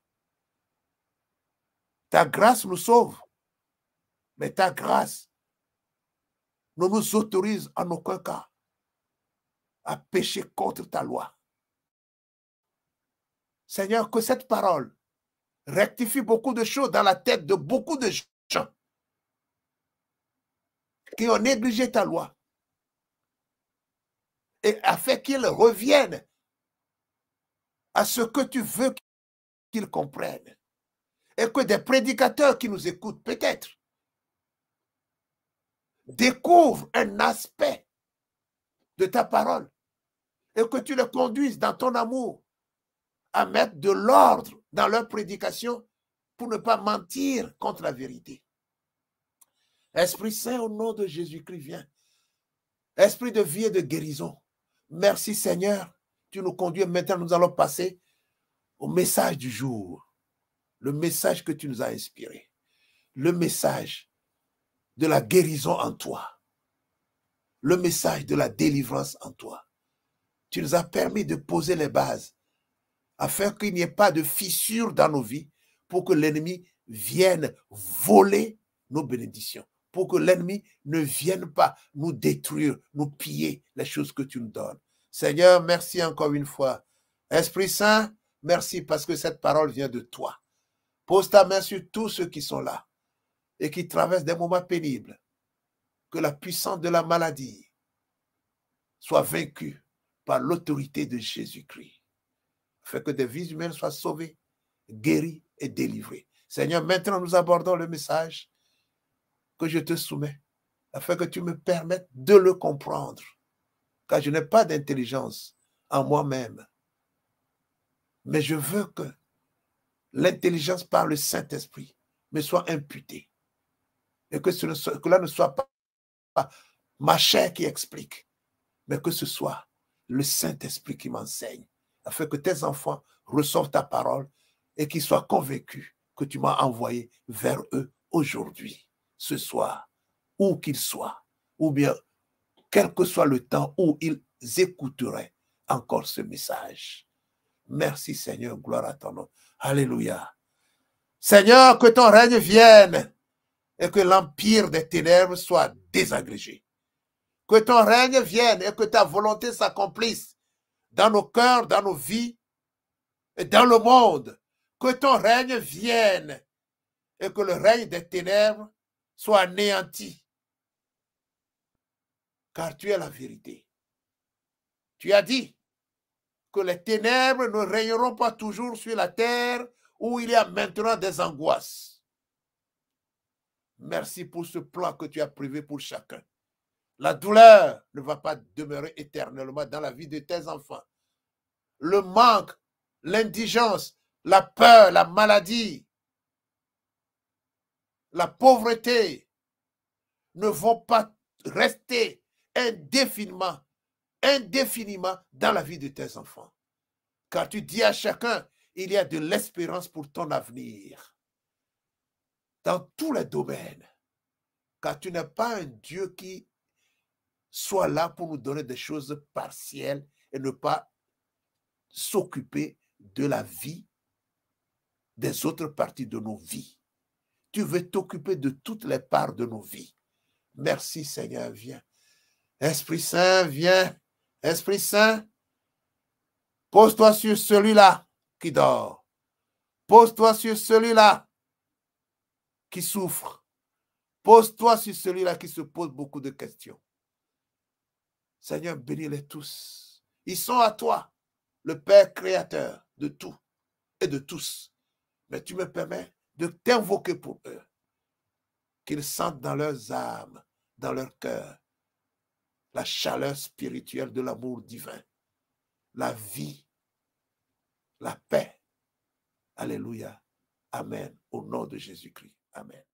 Ta grâce nous sauve, mais ta grâce ne nous autorise en aucun cas à pécher contre ta loi. Seigneur, que cette parole rectifie beaucoup de choses dans la tête de beaucoup de gens qui ont négligé ta loi, et afin qu'ils reviennent à ce que tu veux qu'ils comprennent. Et que des prédicateurs qui nous écoutent, peut-être, découvrent un aspect de ta parole et que tu les conduises dans ton amour à mettre de l'ordre dans leur prédication pour ne pas mentir contre la vérité. Esprit Saint, au nom de Jésus-Christ, viens. Esprit de vie et de guérison. Merci Seigneur, tu nous conduis. Maintenant, nous allons passer au message du jour. Le message que tu nous as inspiré. Le message de la guérison en toi. Le message de la délivrance en toi. Tu nous as permis de poser les bases afin qu'il n'y ait pas de fissure dans nos vies pour que l'ennemi vienne voler nos bénédictions, pour que l'ennemi ne vienne pas nous détruire, nous piller les choses que tu nous donnes. Seigneur, merci encore une fois. Esprit Saint, merci parce que cette parole vient de toi. Pose ta main sur tous ceux qui sont là et qui traversent des moments pénibles. Que la puissance de la maladie soit vaincue par l'autorité de Jésus-Christ. Afin que des vies humaines soient sauvées, guéries et délivrées. Seigneur, maintenant nous abordons le message que je te soumets, afin que tu me permettes de le comprendre, car je n'ai pas d'intelligence en moi-même. Mais je veux que l'intelligence par le Saint-Esprit me soit imputée, et que cela ne soit pas ma chair qui explique, mais que ce soit le Saint-Esprit qui m'enseigne, afin que tes enfants reçoivent ta parole et qu'ils soient convaincus que tu m'as envoyé vers eux aujourd'hui, ce soir, où qu'ils soient, ou bien quel que soit le temps où ils écouteraient encore ce message. Merci Seigneur, gloire à ton nom. Alléluia. Seigneur, que ton règne vienne et que l'empire des ténèbres soit désagrégé. Que ton règne vienne et que ta volonté s'accomplisse dans nos cœurs, dans nos vies et dans le monde. Que ton règne vienne et que le règne des ténèbres soit anéanti. Car tu es la vérité. Tu as dit que les ténèbres ne régneront pas toujours sur la terre où il y a maintenant des angoisses. Merci pour ce plan que tu as prévu pour chacun. La douleur ne va pas demeurer éternellement dans la vie de tes enfants. Le manque, l'indigence, la peur, la maladie, la pauvreté ne vont pas rester indéfiniment dans la vie de tes enfants. Car tu dis à chacun, il y a de l'espérance pour ton avenir. Dans tous les domaines. Car tu n'es pas un Dieu qui soit là pour nous donner des choses partielles et ne pas s'occuper de la vie des autres parties de nos vies. Tu veux t'occuper de toutes les parts de nos vies. Merci Seigneur, viens. Esprit Saint, viens. Esprit Saint, pose-toi sur celui-là qui dort. Pose-toi sur celui-là qui souffre. Pose-toi sur celui-là qui se pose beaucoup de questions. Seigneur, bénis-les tous. Ils sont à toi, le Père créateur de tout et de tous. Mais tu me permets de t'invoquer pour eux. Qu'ils sentent dans leurs âmes, dans leur cœur, la chaleur spirituelle de l'amour divin, la vie, la paix. Alléluia. Amen. Au nom de Jésus-Christ. Amen.